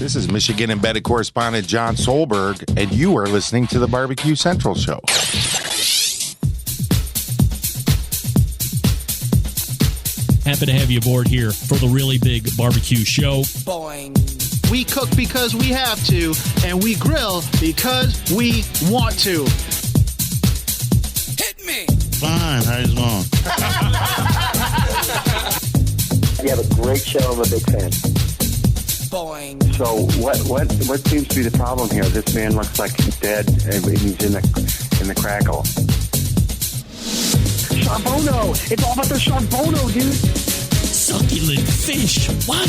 This is Michigan embedded correspondent John Solberg, and you are listening to the BBQ Central Show. Happy to have you aboard here for the really big barbecue show. Boing. We cook because we have to, and we grill because we want to. Hit me. Fine, how's it going? You have a great show. I'm a big fan. Boing. So what seems to be the problem here? This man looks like he's dead and he's in the crackle. Charbono! It's all about the Charbono, dude! Succulent fish. What?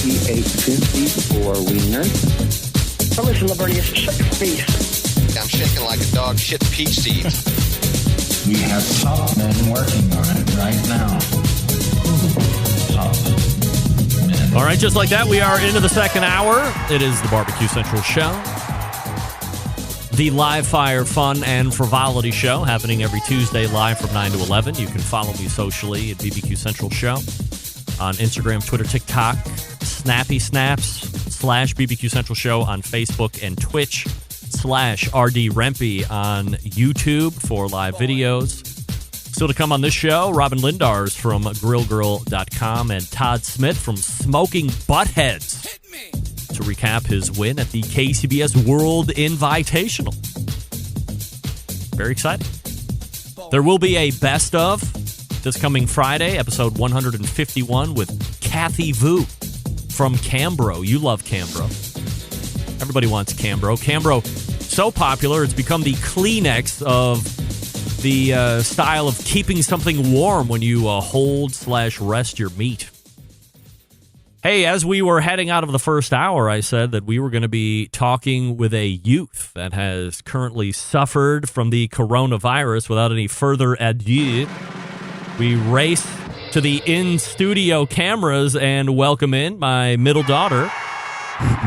He ate 54 wieners. Oh, listen, Libertius, shut your face. I'm shaking like a dog shit peach seeds. We have top men working on it right now. Top men. All right, just like that, we are into the second hour. It is the Barbecue Central Show. The live fire fun and frivolity show happening every Tuesday live from 9 to 11. You can follow me socially at BBQ Central Show on Instagram, Twitter, TikTok, Snappy Snaps /BBQ Central Show on Facebook and Twitch /RD Rempe on YouTube for live videos. Still to come on this show, Robin Lindars from GrillGirl.com and Todd Smith from Smoking Buttheads to recap his win at the KCBS World Invitational. Very exciting. There will be a best of this coming Friday, episode 151 with Kathy Vu from Cambro. You love Cambro. Everybody wants Cambro. Cambro, so popular, it's become the Kleenex of the style of keeping something warm when you hold/rest your meat. Hey, as we were heading out of the first hour, I said that we were going to be talking with a youth that has currently suffered from the coronavirus. Without any further ado, we race to the in-studio cameras and welcome in my middle daughter,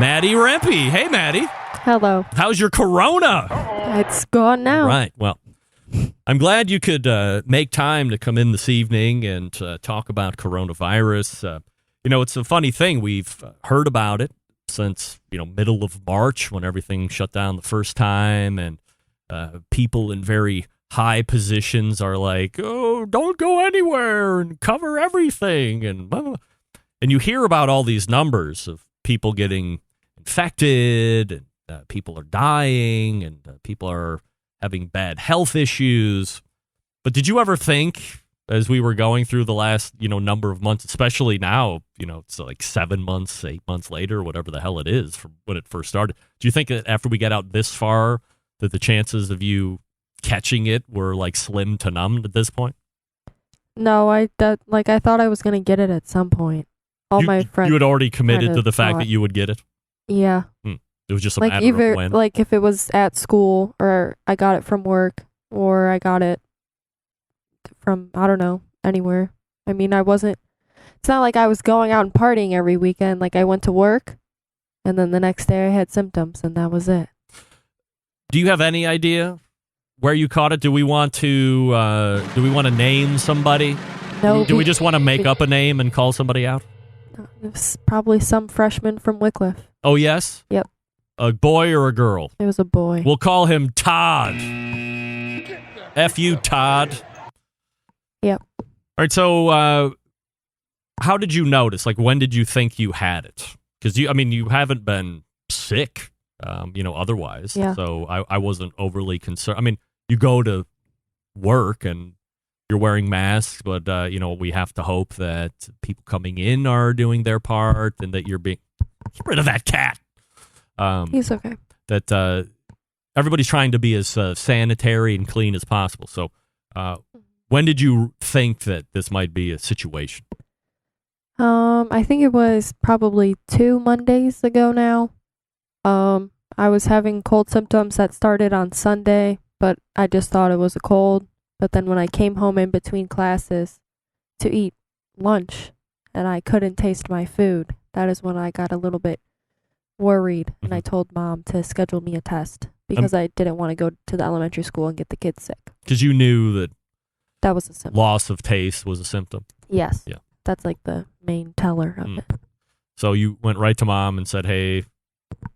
Maddie Rempe. Hey, Maddie. Hello. How's your corona? It's gone now. Right. Well, I'm glad you could make time to come in this evening and talk about coronavirus. It's a funny thing. We've heard about it since, middle of March when everything shut down the first time, and people in very high positions are like, oh, don't go anywhere and cover everything. And you hear about all these numbers of people getting infected, and people are dying, and people are having bad health issues. But did you ever think, as we were going through the last, number of months, especially now, it's like 7 months, 8 months later, whatever the hell it is from when it first started. Do you think that after we get out this far that the chances of you catching it were like slim to none at this point? No, I thought I was going to get it at some point. My friends. You had already committed to the fact that you would get it? Yeah. It was just a matter of when. Like if it was at school, or I got it from work, or I got it from, I don't know, anywhere. I mean, it's not like I was going out and partying every weekend. Like I went to work, and then the next day I had symptoms, and that was it. Do you have any idea where you caught it? Do we want to name somebody? No. Do we just want to make up a name and call somebody out? It was probably some freshman from Wycliffe. Oh, yes? Yep. A boy or a girl? It was a boy. We'll call him Todd. F you, Todd. Yep. All right, so how did you notice? Like, when did you think you had it? Because, you haven't been sick, otherwise. Yeah. So I wasn't overly concerned. I mean, you go to work and you're wearing masks, but, we have to hope that people coming in are doing their part and that you're being... Get rid of that cat. He's okay. That everybody's trying to be as sanitary and clean as possible. So when did you think that this might be a situation? I think it was probably 2 Mondays ago now. I was having cold symptoms that started on Sunday, but I just thought it was a cold. But then when I came home in between classes to eat lunch and I couldn't taste my food, that is when I got a little bit worried, and I told Mom to schedule me a test because I didn't want to go to the elementary school and get the kids sick. Because you knew that was a symptom. Loss of taste was a symptom? Yes. Yeah. That's like the main teller of it. So you went right to mom and said, hey,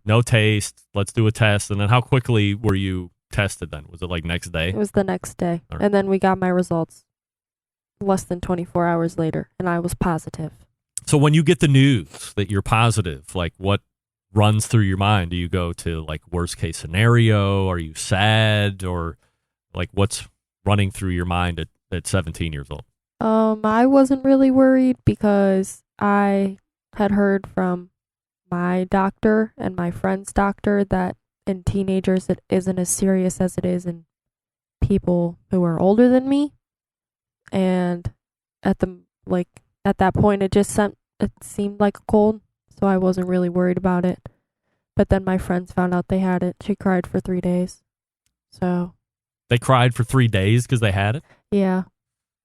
no taste. Let's do a test. And then how quickly were you tested then? Was it like next day? It was the next day. All right. And then we got my results less than 24 hours later, and I was positive. So when you get the news that you're positive, like what runs through your mind? Do you go to like worst case scenario? Are you sad? Or like what's running through your mind at 17 years old? I wasn't really worried because I had heard from my doctor and my friend's doctor that in teenagers it isn't as serious as it is in people who are older than me. And at that point it seemed like a cold, so I wasn't really worried about it. But then my friends found out they had it. She cried for 3 days. So they cried for 3 days because they had it? Yeah.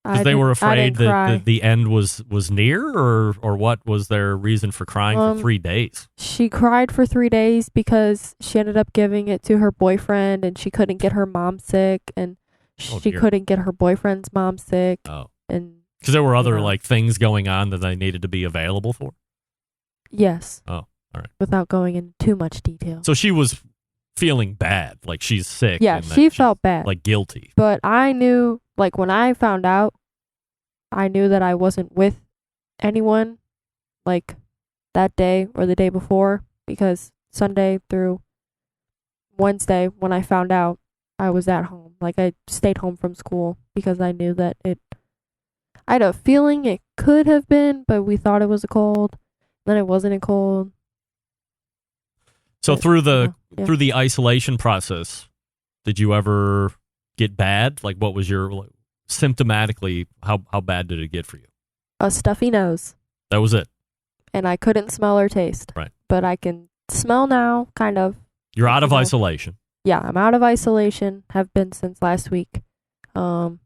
Because they were afraid that the end was near, or what was their reason for crying for 3 days? She cried for 3 days because she ended up giving it to her boyfriend, and she couldn't get her mom sick, and she couldn't get her boyfriend's mom sick. Oh. And because there were other like things going on that they needed to be available for? Yes. Oh, all right. Without going into too much detail. So she was feeling bad, like she's sick. Yeah, and she felt bad. Like guilty. But I knew, like when I found out, I knew that I wasn't with anyone like that day or the day before, because Sunday through Wednesday when I found out, I was at home. Like I stayed home from school because I knew that I had a feeling it could have been, but we thought it was a cold. Then it wasn't a cold. So through the isolation process, did you ever get bad? Like what was your symptomatically, how bad did it get for you? A stuffy nose. That was it. And I couldn't smell or taste. Right. But I can smell now, kind of. You're out of isolation. Yeah, I'm out of isolation. Have been since last week. And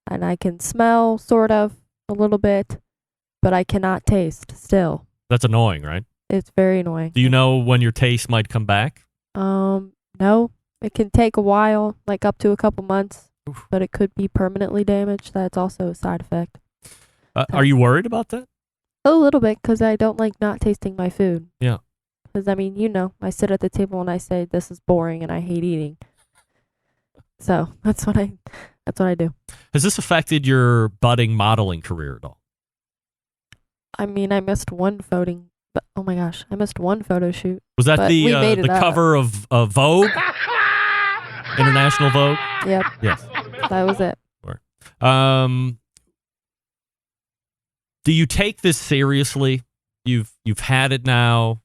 I can smell sort of a little bit, but I cannot taste still. That's annoying, right? It's very annoying. Do you know when your taste might come back? No. It can take a while, like up to a couple months. Oof. But it could be permanently damaged. That's also a side effect. Are you worried about that? A little bit, because I don't like not tasting my food. Yeah. Because, I mean, I sit at the table and I say, this is boring and I hate eating. So that's what I do. Has this affected your budding modeling career at all? I mean, I missed one photo shoot. Was that the cover of Vogue? International Vogue? Yep. Yes. That was it. Do you take this seriously? You've had it now,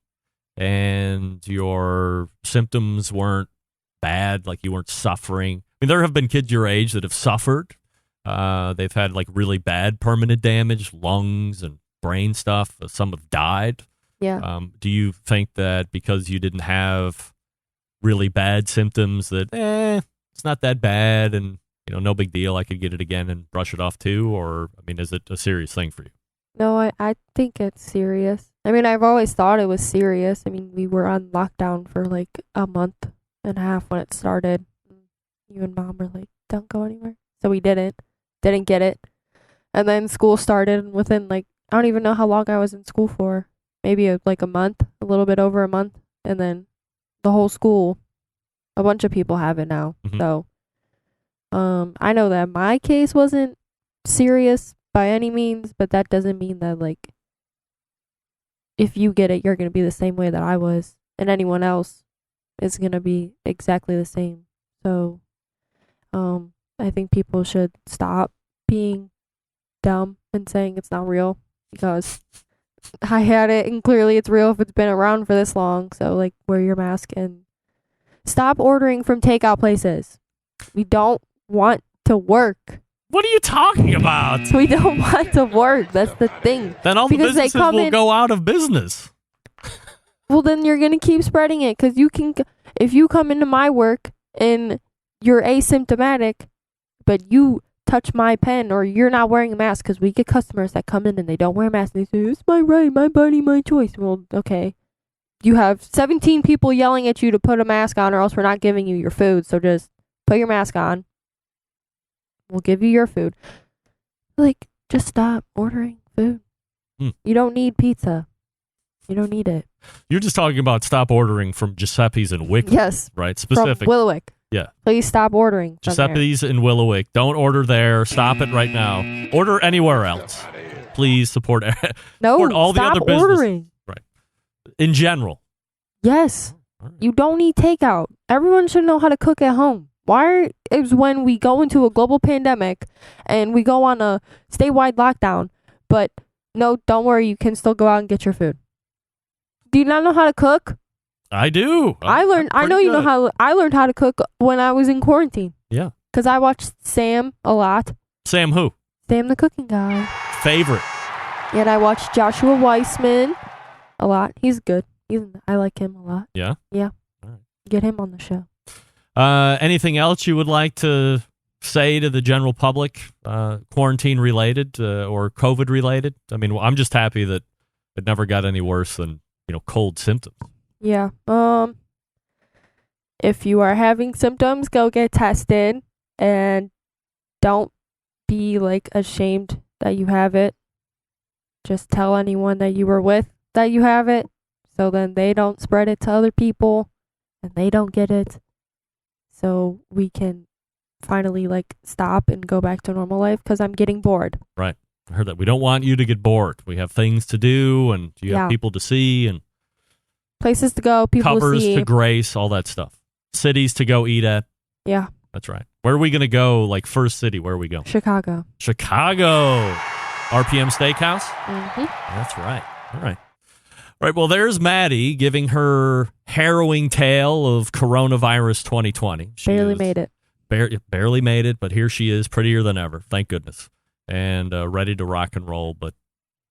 and your symptoms weren't bad, like you weren't suffering. I mean, there have been kids your age that have suffered. They've had like really bad permanent damage, lungs and brain stuff. Some have died. Yeah. Do you think that because you didn't have really bad symptoms that it's not that bad and no big deal, I could get it again and brush it off too? Or I mean, is it a serious thing for you? No, I think it's serious. I mean, I've always thought it was serious. I mean, we were on lockdown for like a month and a half when it started. You and Mom were like, don't go anywhere. So we didn't get it. And then school started, and within I don't even know how long I was in school for. Maybe a month, a little bit over a month. And then the whole school, a bunch of people have it now. Mm-hmm. So I know that my case wasn't serious by any means, but that doesn't mean that if you get it, you're going to be the same way that I was, and anyone else is going to be exactly the same. So I think people should stop being dumb and saying it's not real, because I had it and clearly it's real if it's been around for this long. So wear your mask and stop ordering from takeout places. We don't want to work. What are you talking about? We don't want to work. That's the thing. Then all the businesses will go out of business. Well, then you're going to keep spreading it, because if you come into my work and you're asymptomatic, but you touch my pen or you're not wearing a mask, because we get customers that come in and they don't wear a mask and they say, it's my right, my body, my choice. Well, okay. You have 17 people yelling at you to put a mask on, or else we're not giving you your food. So just put your mask on. We'll give you your food. Just stop ordering food. You don't need pizza. You don't need it. You're just talking about stop ordering from Giuseppe's in Wick. Yes. Right? Specific. From Willowick. Yeah. Please stop ordering. Giuseppe's in Willowick. Don't order there. Stop it right now. Order anywhere else. Please support all the other businesses. Ordering. Right. In general. Yes. You don't need takeout. Everyone should know how to cook at home. Why is when we go into a global pandemic and we go on a statewide lockdown, but no, don't worry, you can still go out and get your food. Do you not know how to cook? I do. I learned how to cook when I was in quarantine. Yeah. Because I watched Sam a lot. Sam who? Sam the cooking guy. Favorite. And I watched Joshua Weissman a lot. He's good. I like him a lot. Yeah? Yeah. All right. Get him on the show. Anything else you would like to say to the general public, quarantine related or COVID related? I mean, I'm just happy that it never got any worse than, cold symptoms. Yeah. If you are having symptoms, go get tested and don't be ashamed that you have it. Just tell anyone that you were with that you have it, so then they don't spread it to other people and they don't get it. So we can finally stop and go back to normal life, because I'm getting bored. Right. I heard that. We don't want you to get bored. We have things to do, and you have people to see, and places to go, people to covers see. to grace, all that stuff. Cities to go eat at. Yeah. That's right. Where are we going to go? First city, where are we going? Chicago. RPM Steakhouse? Mm-hmm. That's right. All right. All right, well, there's Maddie giving her harrowing tale of coronavirus 2020. Barely made it. Barely made it, but here she is, prettier than ever, thank goodness, and ready to rock and roll, but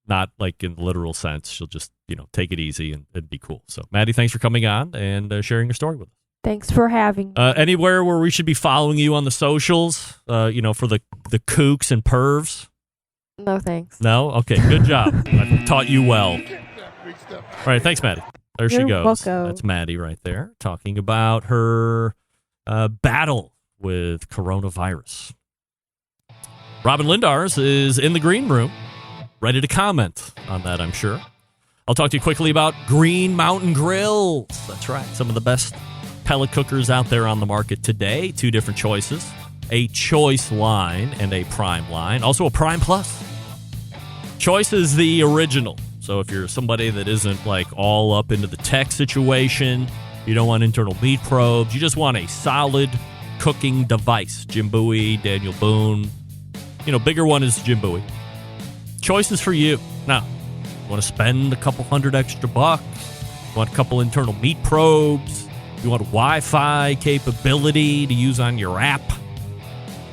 not in the literal sense. She'll just, take it easy and be cool. So, Maddie, thanks for coming on and sharing your story with us. Thanks for having me. Anywhere where we should be following you on the socials, for the kooks and pervs? No, thanks. No? Okay, good job. I've taught you well. All right, thanks, Maddie. There she goes. Welcome. That's Maddie right there, talking about her battle with coronavirus. Robin Lindars is in the green room, ready to comment on that, I'm sure. I'll talk to you quickly about Green Mountain Grills. That's right, some of the best pellet cookers out there on the market today. 2 different choices, a Choice line and a Prime line. Also a Prime Plus. Choice is the original. So if you're somebody that isn't all up into the tech situation, you don't want internal meat probes, you just want a solid cooking device. Jim Bowie, Daniel Boone. Bigger one is Jim Bowie. Choice is for you. Now, you want to spend a couple $100 extra bucks, you want a couple internal meat probes, you want Wi-Fi capability to use on your app,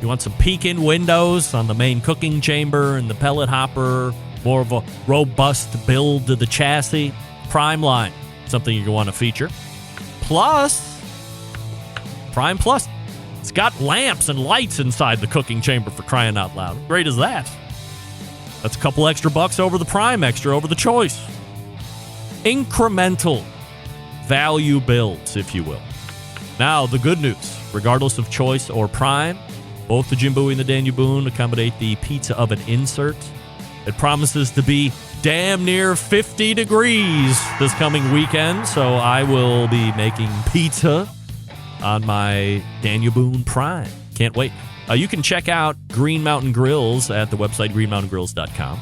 you want some peek-in windows on the main cooking chamber and the pellet hopper, more of a robust build to the chassis. Prime line, something you want to feature. Plus, Prime Plus, it's got lamps and lights inside the cooking chamber, for crying out loud. Great is that? That's a couple extra bucks over the Prime extra, over the Choice. Incremental value builds, if you will. Now, the good news, regardless of Choice or Prime, both the Jim Bowie and the Daniel Boone accommodate the pizza oven insert. It promises to be damn near 50 degrees this coming weekend, so I will be making pizza on my Daniel Boone Prime. Can't wait. You can check out Green Mountain Grills at the website greenmountaingrills.com.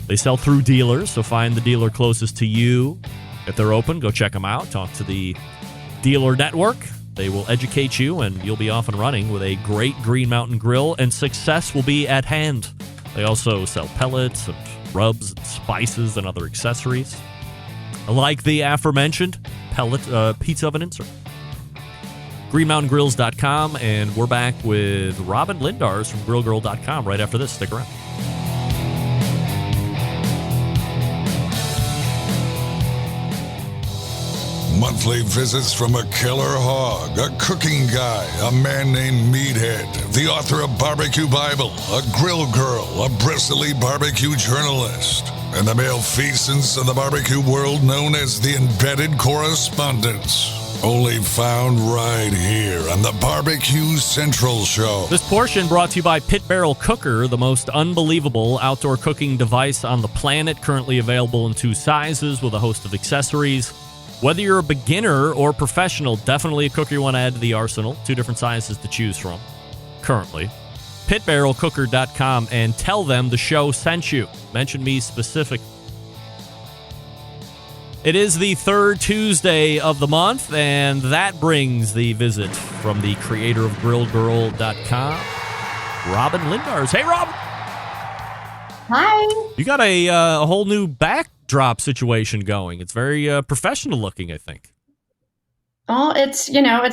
They sell through dealers, so find the dealer closest to you. If they're open, go check them out. Talk to the dealer network. They will educate you, and you'll be off and running with a great Green Mountain Grill, and success will be at hand. They also sell pellets and rubs and spices and other accessories, like the aforementioned pellet pizza oven insert. GreenMountainGrills.com, and we're back with Robin Lindars from GrillGirl.com right after this. Stick around. Monthly visits from a killer hog, a cooking guy, a man named Meathead, the author of Barbecue Bible, a grill girl, a bristly barbecue journalist, and the malfeasance of the barbecue world known as the embedded correspondents. Only found right here on the Barbecue Central Show. This portion brought to you by Pit Barrel Cooker, the most unbelievable outdoor cooking device on the planet, currently available in 2 sizes with a host of accessories. Whether you're a beginner or professional, definitely a cooker you want to add to the arsenal. 2 different sizes to choose from currently. pitbarrelcooker.com and tell them the show sent you. Mention me specific. It is the 3rd Tuesday of the month, and that brings the visit from the creator of GrillGirl.com, Robin Lindars. Hey, Rob! Hi! You got a whole new backdrop situation going. It's very professional looking, I think. Well, it's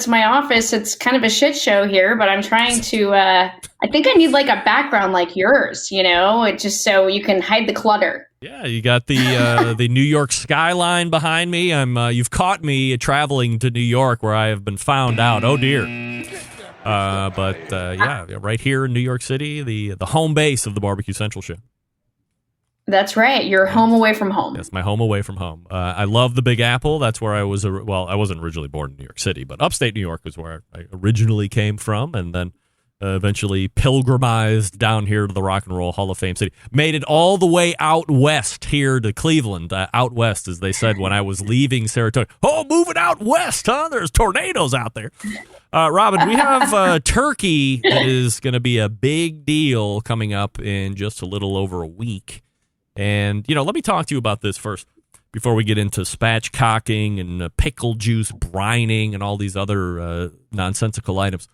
my office. It's kind of a shit show here, but I'm trying to, I think I need like a background like yours, it just so you can hide the clutter. Yeah, you got the the New York skyline behind me. You've caught me traveling to New York where I have been found out. Oh dear. Yeah, right here in New York City, the home base of the Barbecue Central show. That's right. You're home away from home. Yes, my home away from home. I love the Big Apple. That's where I was. I wasn't originally born in New York City, but upstate New York is where I originally came from, and then eventually pilgrimized down here to the Rock and Roll Hall of Fame city. Made it all the way out west here to Cleveland. Out west, as they said when I was leaving Saratoga. Oh, moving out west, huh? There's tornadoes out there. Robin, we have turkey that is going to be a big deal coming up in just a little over a week. And, let me talk to you about this first before we get into spatchcocking and pickle juice brining and all these other nonsensical items.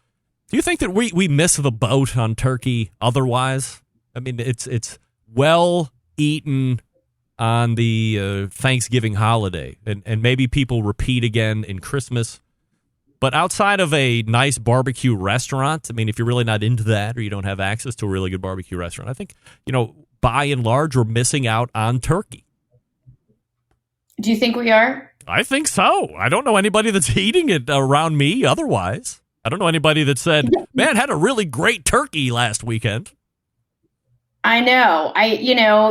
Do you think that we miss the boat on turkey otherwise? I mean, it's well eaten on the Thanksgiving holiday, and maybe people repeat again in Christmas. But outside of a nice barbecue restaurant, I mean, if you're really not into that or you don't have access to a really good barbecue restaurant, I think, by and large, we're missing out on turkey. Do you think we are? I think so. I don't know anybody that's eating it around me otherwise. I don't know anybody that said, man, had a really great turkey last weekend. I know.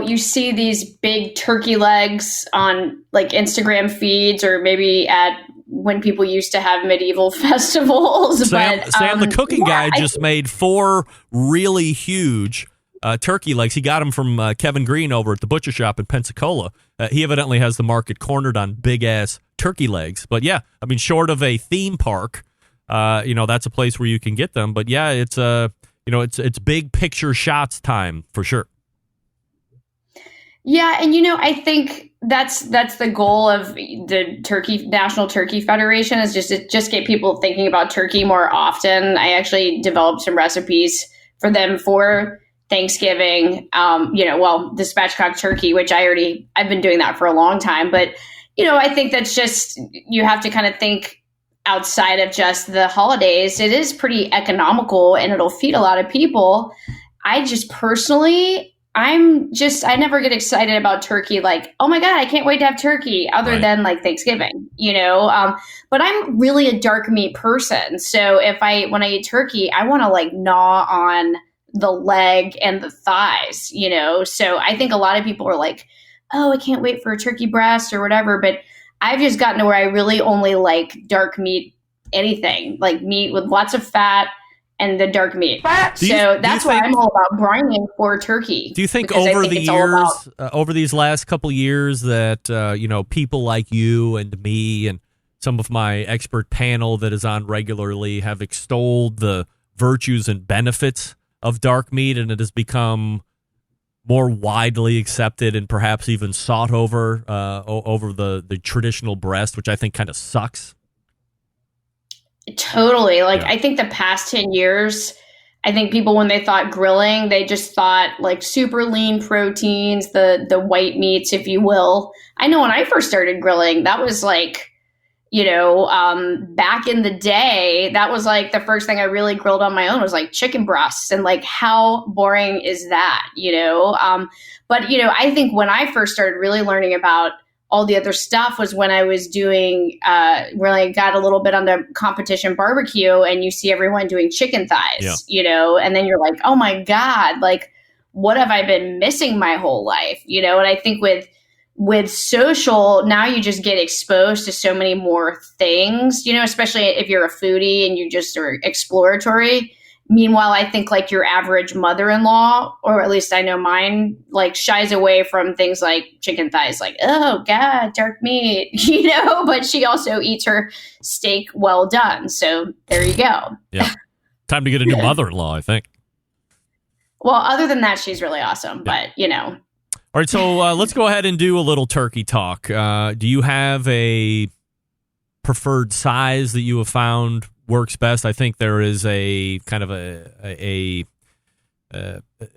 You see these big turkey legs on like Instagram feeds or maybe at when people used to have medieval festivals. Sam, the cooking guy just made 4 really huge turkey legs. He got them from Kevin Green over at the butcher shop in Pensacola. He evidently has the market cornered on big-ass turkey legs. But yeah, I mean, short of a theme park, that's a place where you can get them. But yeah, it's it's big picture shots time for sure. Yeah, and I think that's the goal of the National Turkey Federation is just get people thinking about turkey more often. I actually developed some recipes for them for Thanksgiving. The spatchcock turkey, which I've been doing that for a long time. But I think that's just you have to kind of think outside of just the holidays. It is pretty economical and it'll feed a lot of people. I just personally, I never get excited about turkey. Like, oh my God, I can't wait to have turkey other than like Thanksgiving, but I'm really a dark meat person. So when I eat turkey, I want to like gnaw on the leg and the thighs, so I think a lot of people are like, oh, I can't wait for a turkey breast or whatever. But I've just gotten to where I really only like dark meat, anything like meat with lots of fat and the dark meat. So that's why I'm all about brining for turkey. Do you think over the years, over these last couple years that, people like you and me and some of my expert panel that is on regularly have extolled the virtues and benefits of dark meat, and it has become more widely accepted and perhaps even sought over the traditional breast, which I think kind of sucks? Totally. I think the past 10 years, I think people, when they thought grilling, they just thought like super lean proteins, the white meats, if you will. I know when I first started grilling, that was like, back in the day, that was like the first thing I really grilled on my own was like chicken breasts, and like how boring is that, but I think when I first started really learning about all the other stuff was when I was doing, really got a little bit on the competition barbecue, and you see everyone doing chicken thighs, and then you're like, oh my God, like what have I been missing my whole life? And I think with with social, now you just get exposed to so many more things, especially if you're a foodie and you just are exploratory. Meanwhile, I think like your average mother-in-law, or at least I know mine, like shies away from things like chicken thighs, like, oh God, dark meat, but she also eats her steak well done. So there you go. Yeah. Time to get a new mother-in-law, I think. Well, other than that, she's really awesome, but All right, so let's go ahead and do a little turkey talk. Do you have a preferred size that you have found works best? I think there is a kind of an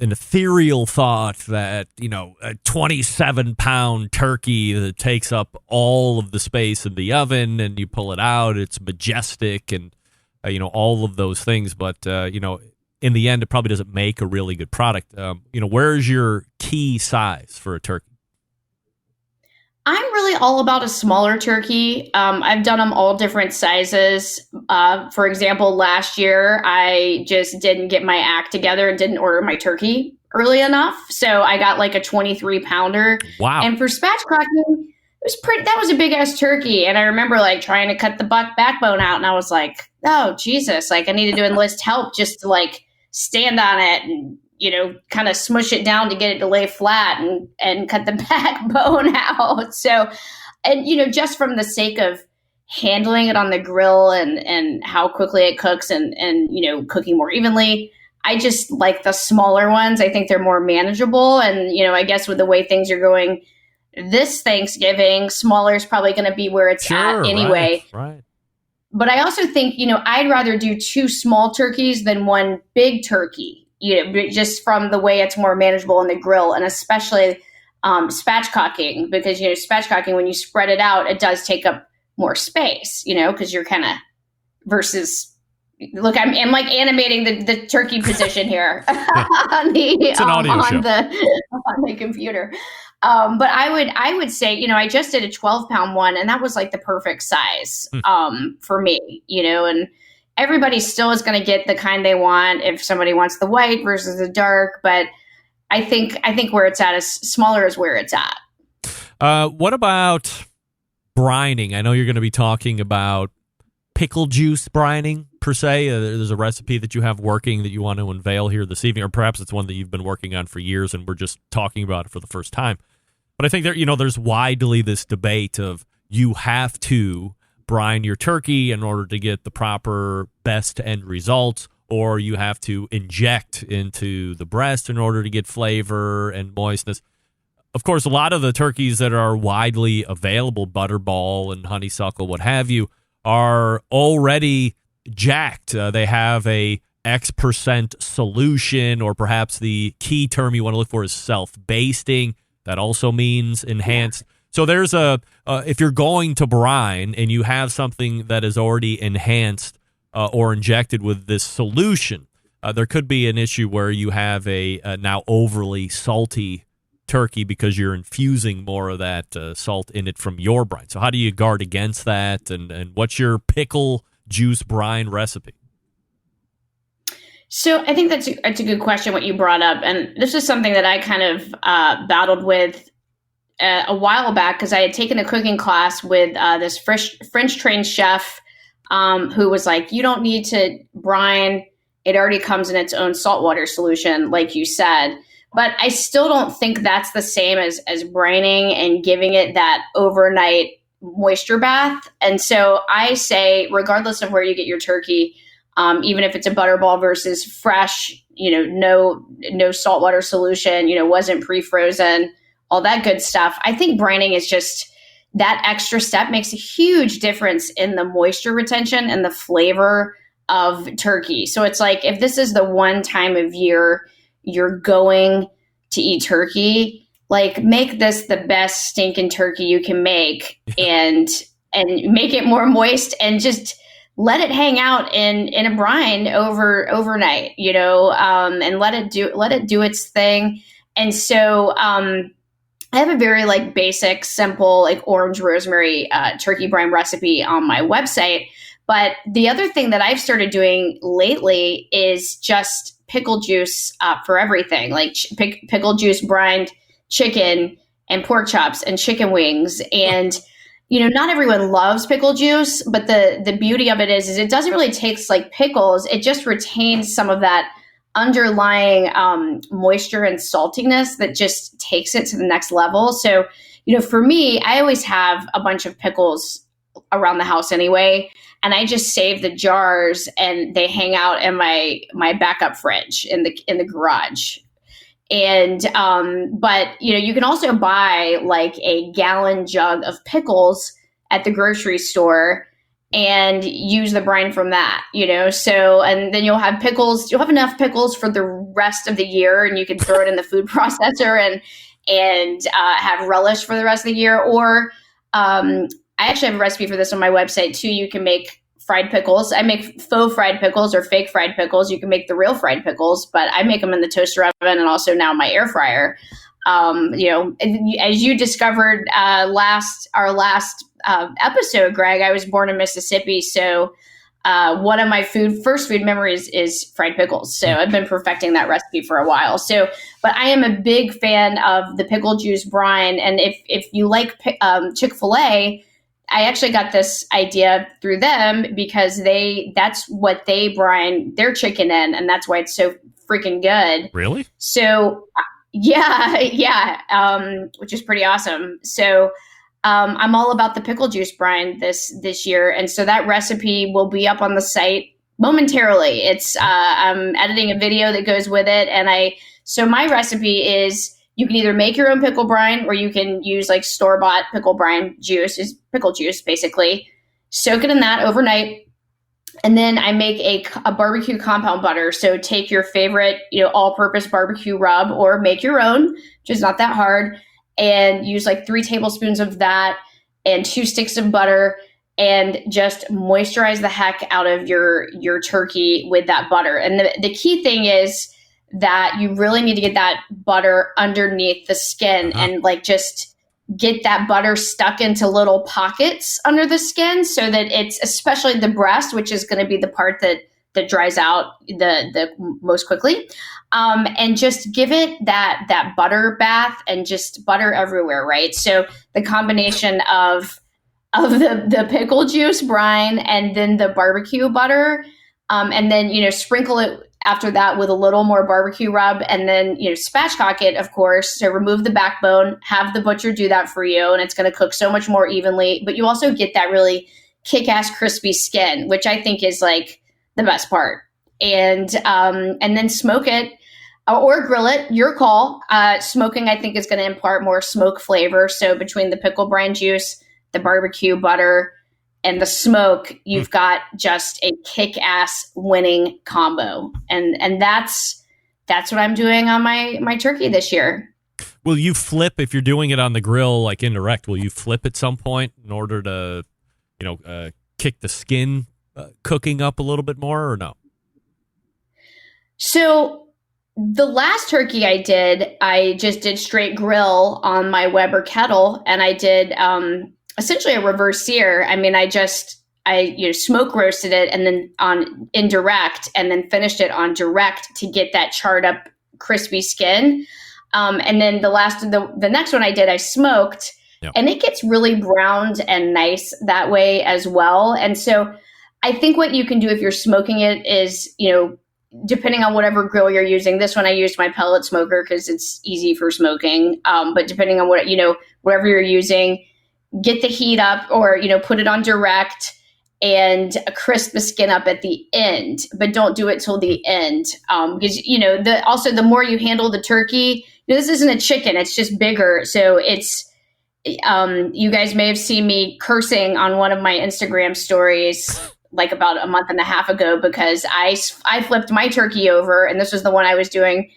ethereal thought that, a 27-pound turkey that takes up all of the space in the oven, and you pull it out, it's majestic, and all of those things. But in the end, it probably doesn't make a really good product. Where's your key size for a turkey? I'm really all about a smaller turkey. I've done them all different sizes. For example, last year, I just didn't get my act together and didn't order my turkey early enough. So I got like a 23-pounder. Wow. And for spatchcocking, that was a big ass turkey. And I remember like trying to cut the backbone out. And I was like, oh, Jesus, like I needed to enlist help just to like stand on it and, kind of smush it down to get it to lay flat and cut the backbone out. So, and, just from the sake of handling it on the grill and how quickly it cooks and cooking more evenly, I just like the smaller ones. I think they're more manageable. And, I guess with the way things are going this Thanksgiving, smaller is probably going to be where it's at anyway. Right. But I also think, I'd rather do 2 small turkeys than 1 big turkey, just from the way it's more manageable on the grill, and especially spatchcocking, because, spatchcocking, when you spread it out, it does take up more space, because you're kind of versus, look, I'm like animating the turkey position here on the computer. But I would say, I just did a 12-pound one, and that was like the perfect size for me, and everybody still is going to get the kind they want if somebody wants the white versus the dark. But I think where it's at is smaller is where it's at. What about brining? I know you're going to be talking about pickle juice brining per se. There's a recipe that you have working that you want to unveil here this evening, or perhaps it's one that you've been working on for years and we're just talking about it for the first time. But I think there's widely this debate of you have to brine your turkey in order to get the proper best end results, or you have to inject into the breast in order to get flavor and moistness. Of course, a lot of the turkeys that are widely available, Butterball and Honeysuckle, what have you, are already jacked. They have a X% solution, or perhaps the key term you want to look for is self-basting. That also means enhanced. So there's if you're going to brine and you have something that is already enhanced or injected with this solution, there could be an issue where you have a now overly salty turkey because you're infusing more of that salt in it from your brine. So how do you guard against that? And what's your pickle juice brine recipe? So I think that's a good question, what you brought up. And this is something that I kind of battled with a while back, because I had taken a cooking class with this French trained chef who was like, you don't need to brine. It already comes in its own saltwater solution, like you said. But I still don't think that's the same as brining and giving it that overnight moisture bath. And so I say, regardless of where you get your turkey, even if it's a Butterball versus fresh, no saltwater solution, wasn't pre-frozen, all that good stuff. I think brining is just that extra step makes a huge difference in the moisture retention and the flavor of turkey. So it's like, if this is the one time of year you're going to eat turkey, like make this the best stinking turkey you can make and make it more moist and just let it hang out in a brine overnight, and let it do its thing. And so I have a very basic, simple, orange rosemary turkey brine recipe on my website. But the other thing that I've started doing lately is just pickle juice for everything, pickle juice brined chicken and pork chops and chicken wings. And, not everyone loves pickle juice, but the beauty of it is it doesn't really taste like pickles. It just retains some of that underlying moisture and saltiness that just takes it to the next level. So, for me, I always have a bunch of pickles around the house anyway, and I just save the jars and they hang out in my backup fridge in the garage. And but you can also buy like a gallon jug of pickles at the grocery store and use the brine from that, so, and then you'll have enough pickles for the rest of the year, and you can throw it in the food processor and have relish for the rest of the year. Or I actually have a recipe for this on my website too. You can make fried pickles. I make faux fried pickles or fake fried pickles. You can make the real fried pickles, but I make them in the toaster oven and also now my air fryer. As you discovered our last episode, Greg, I was born in Mississippi, so one of my first food memories is fried pickles. So I've been perfecting that recipe for a while. So, but I am a big fan of the pickle juice brine, and if you like Chick-fil-A, I actually got this idea through them because that's what they brine their chicken in, and that's why it's so freaking good. Really? So, yeah, which is pretty awesome. So, I'm all about the pickle juice brine this year, and so that recipe will be up on the site momentarily. It's I'm editing a video that goes with it, and so my recipe is, you can either make your own pickle brine or you can use like store-bought pickle brine juice, is pickle juice basically. Soak it in that overnight. And then I make a barbecue compound butter. So take your favorite, all-purpose barbecue rub or make your own, which is not that hard, and use like 3 tablespoons of that and 2 sticks of butter, and just moisturize the heck out of your turkey with that butter. And the key thing is that you really need to get that butter underneath the skin and like just get that butter stuck into little pockets under the skin, so that it's, especially the breast, which is going to be the part that dries out the most quickly, and just give it that butter bath and just butter everywhere, right? So the combination of the pickle juice brine and then the barbecue butter, and then sprinkle it after that with a little more barbecue rub, and then, spatchcock it, of course. So remove the backbone, have the butcher do that for you, and it's going to cook so much more evenly. But you also get that really kick-ass crispy skin, which I think is like the best part. And then smoke it or grill it, your call. Smoking, I think, is going to impart more smoke flavor. So between the pickle brine juice, the barbecue butter, and the smoke, you've got just a kick-ass winning combo. And that's what I'm doing on my turkey this year. Will you flip, if you're doing it on the grill, like indirect, will you flip at some point in order to, kick the skin cooking up a little bit more, or no? So the last turkey I just did straight grill on my Weber kettle, and I did essentially a reverse sear. I mean, I smoke roasted it and then on indirect, and then finished it on direct to get that charred up crispy skin. And then the next one I did, I smoked, and it gets really browned and nice that way as well. And so I think what you can do if you're smoking it is, depending on whatever grill you're using. This one I used my pellet smoker because it's easy for smoking. But depending on whatever you're using, get the heat up, or, put it on direct and crisp the skin up at the end, but don't do it till the end. Because, also the more you handle the turkey, this isn't a chicken, it's just bigger. So it's, you guys may have seen me cursing on one of my Instagram stories like about a month and a half ago, because I flipped my turkey over, and this was the one I was doing,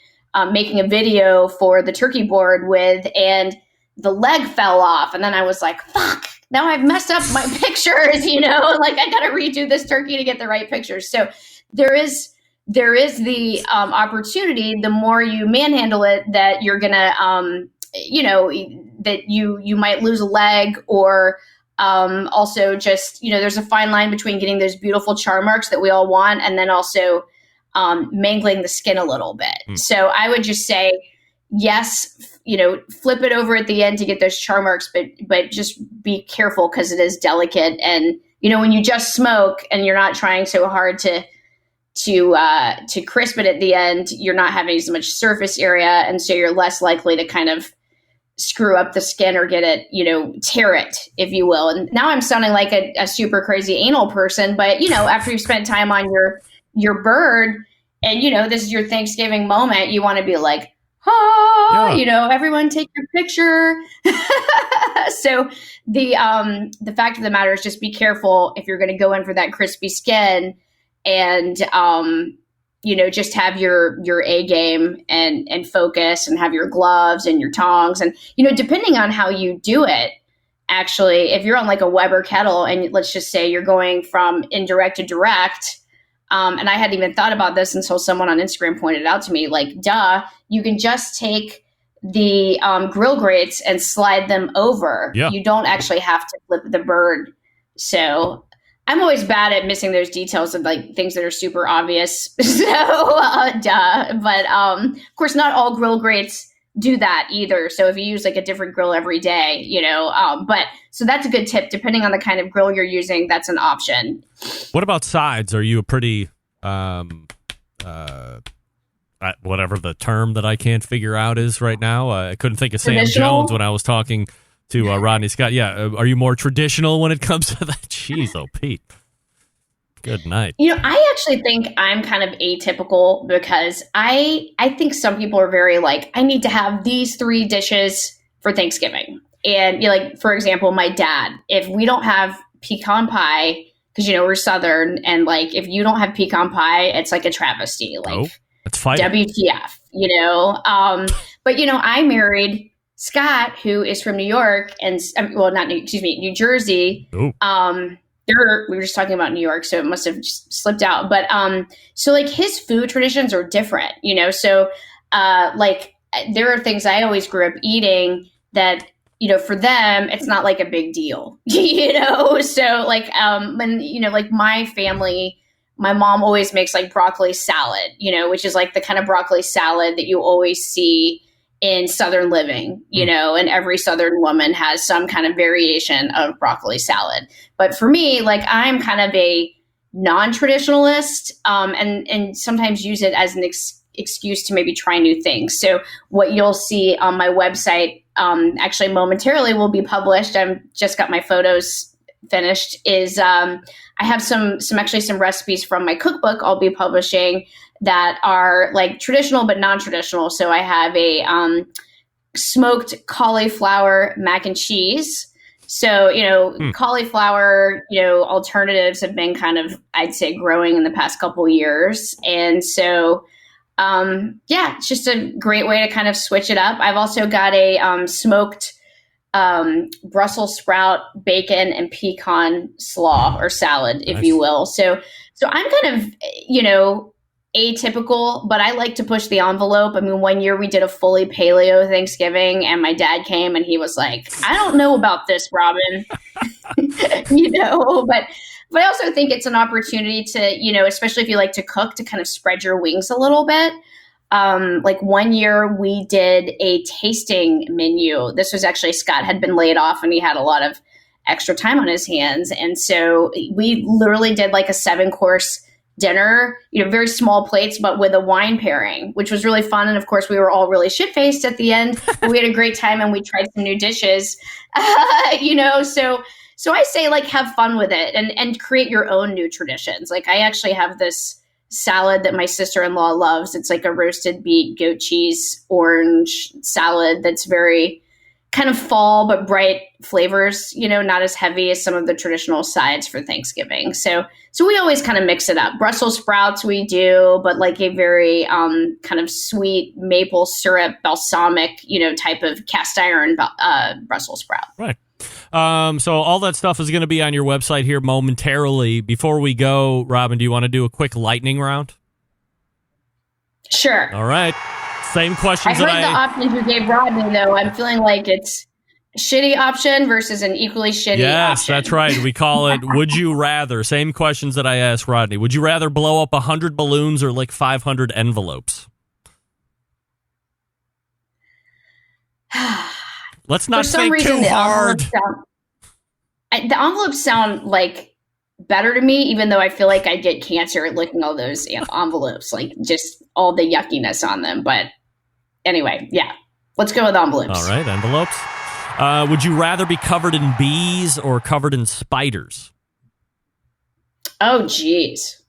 making a video for the turkey board with, and the leg fell off. And then I was like, fuck, now I've messed up my pictures, like I got to redo this turkey to get the right pictures. So there is the opportunity, the more you manhandle it, that you're going to, that you might lose a leg, or also just, there's a fine line between getting those beautiful char marks that we all want, and then also mangling the skin a little bit. So I would just say, yes, flip it over at the end to get those char marks, but just be careful because it is delicate. And, when you just smoke and you're not trying so hard to crisp it at the end, you're not having as much surface area. And so you're less likely to kind of screw up the skin or get it, tear it, if you will. And now I'm sounding like a super crazy anal person, but, after you've spent time on your bird and, this is your Thanksgiving moment, you want to be like, everyone take your picture. So the fact of the matter is just be careful if you're going to go in for that crispy skin and, just have your A game and focus and have your gloves and your tongs. And, depending on how you do it, actually, if you're on like a Weber kettle and let's just say you're going from indirect to direct, and I hadn't even thought about this until someone on Instagram pointed it out to me, like, you can just take the grill grates and slide them over. Yeah. You don't actually have to flip the bird. So I'm always bad at missing those details of like things that are super obvious. So, but of course, not all grill grates do that either. So if you use like a different grill every day, but so that's a good tip. Depending on the kind of grill you're using, that's an option. What about sides? Are you a pretty, whatever the term that I can't figure out is right now? I couldn't think of Sam Jones when I was talking to Rodney Scott. Yeah. Are you more traditional when it comes to that? Jeez, Pete. Good night. I actually think I'm kind of atypical because I think some people are very like, I need to have these 3 dishes for Thanksgiving. And like, for example, my dad, if we don't have pecan pie, because, we're Southern, and like, if you don't have pecan pie, it's like a travesty. Like, it's fighting. WTF, but, I married Scott, who is from New York and, New Jersey. We were just talking about New York, so it must have just slipped out. But so like his food traditions are different, so like there are things I always grew up eating that, for them, it's not like a big deal, So like when, like my family, my mom always makes like broccoli salad, which is like the kind of broccoli salad that you always see in Southern living, and every Southern woman has some kind of variation of broccoli salad. But for me, like I'm kind of a non-traditionalist and sometimes use it as an excuse to maybe try new things. So what you'll see on my website, actually momentarily will be published. I've just got my photos finished, is I have some recipes from my cookbook I'll be publishing that are like traditional but non-traditional. So I have a smoked cauliflower mac and cheese. So, cauliflower, alternatives have been kind of, I'd say, growing in the past couple years. And so, it's just a great way to kind of switch it up. I've also got a smoked Brussels sprout, bacon, and pecan slaw or salad, if you will. So I'm kind of, atypical, but I like to push the envelope. I mean, one year we did a fully paleo Thanksgiving and my dad came and he was like, I don't know about this, Robin, but I also think it's an opportunity to, especially if you like to cook, to kind of spread your wings a little bit. Like one year we did a tasting menu. This was actually Scott had been laid off and he had a lot of extra time on his hands. And so we literally did like a 7-course dinner, very small plates, but with a wine pairing, which was really fun. And of course we were all really shit-faced at the end, but we had a great time and we tried some new dishes, so I say like have fun with it and create your own new traditions. Like I actually have this salad that my sister-in-law loves. It's like a roasted beet, goat cheese, orange salad that's very kind of fall, but bright flavors, not as heavy as some of the traditional sides for Thanksgiving. So we always kind of mix it up. Brussels sprouts we do, but like a very kind of sweet maple syrup, balsamic, type of cast iron Brussels sprout. Right. So all that stuff is going to be on your website here momentarily. Before we go, Robin, do you want to do a quick lightning round? Sure. All right. Same questions. I heard the options you gave Rodney, though. I'm feeling like it's a shitty option versus an equally shitty option. Yes, that's right. We call it Would You Rather. Same questions that I asked Rodney. Would you rather blow up 100 balloons or like 500 envelopes? Let's not For some think reason, too hard. The envelopes sound like better to me, even though I feel like I get cancer looking all those envelopes, like just all the yuckiness on them. But anyway, yeah, let's go with envelopes. All right, envelopes. Would you rather be covered in bees or covered in spiders? Oh, geez.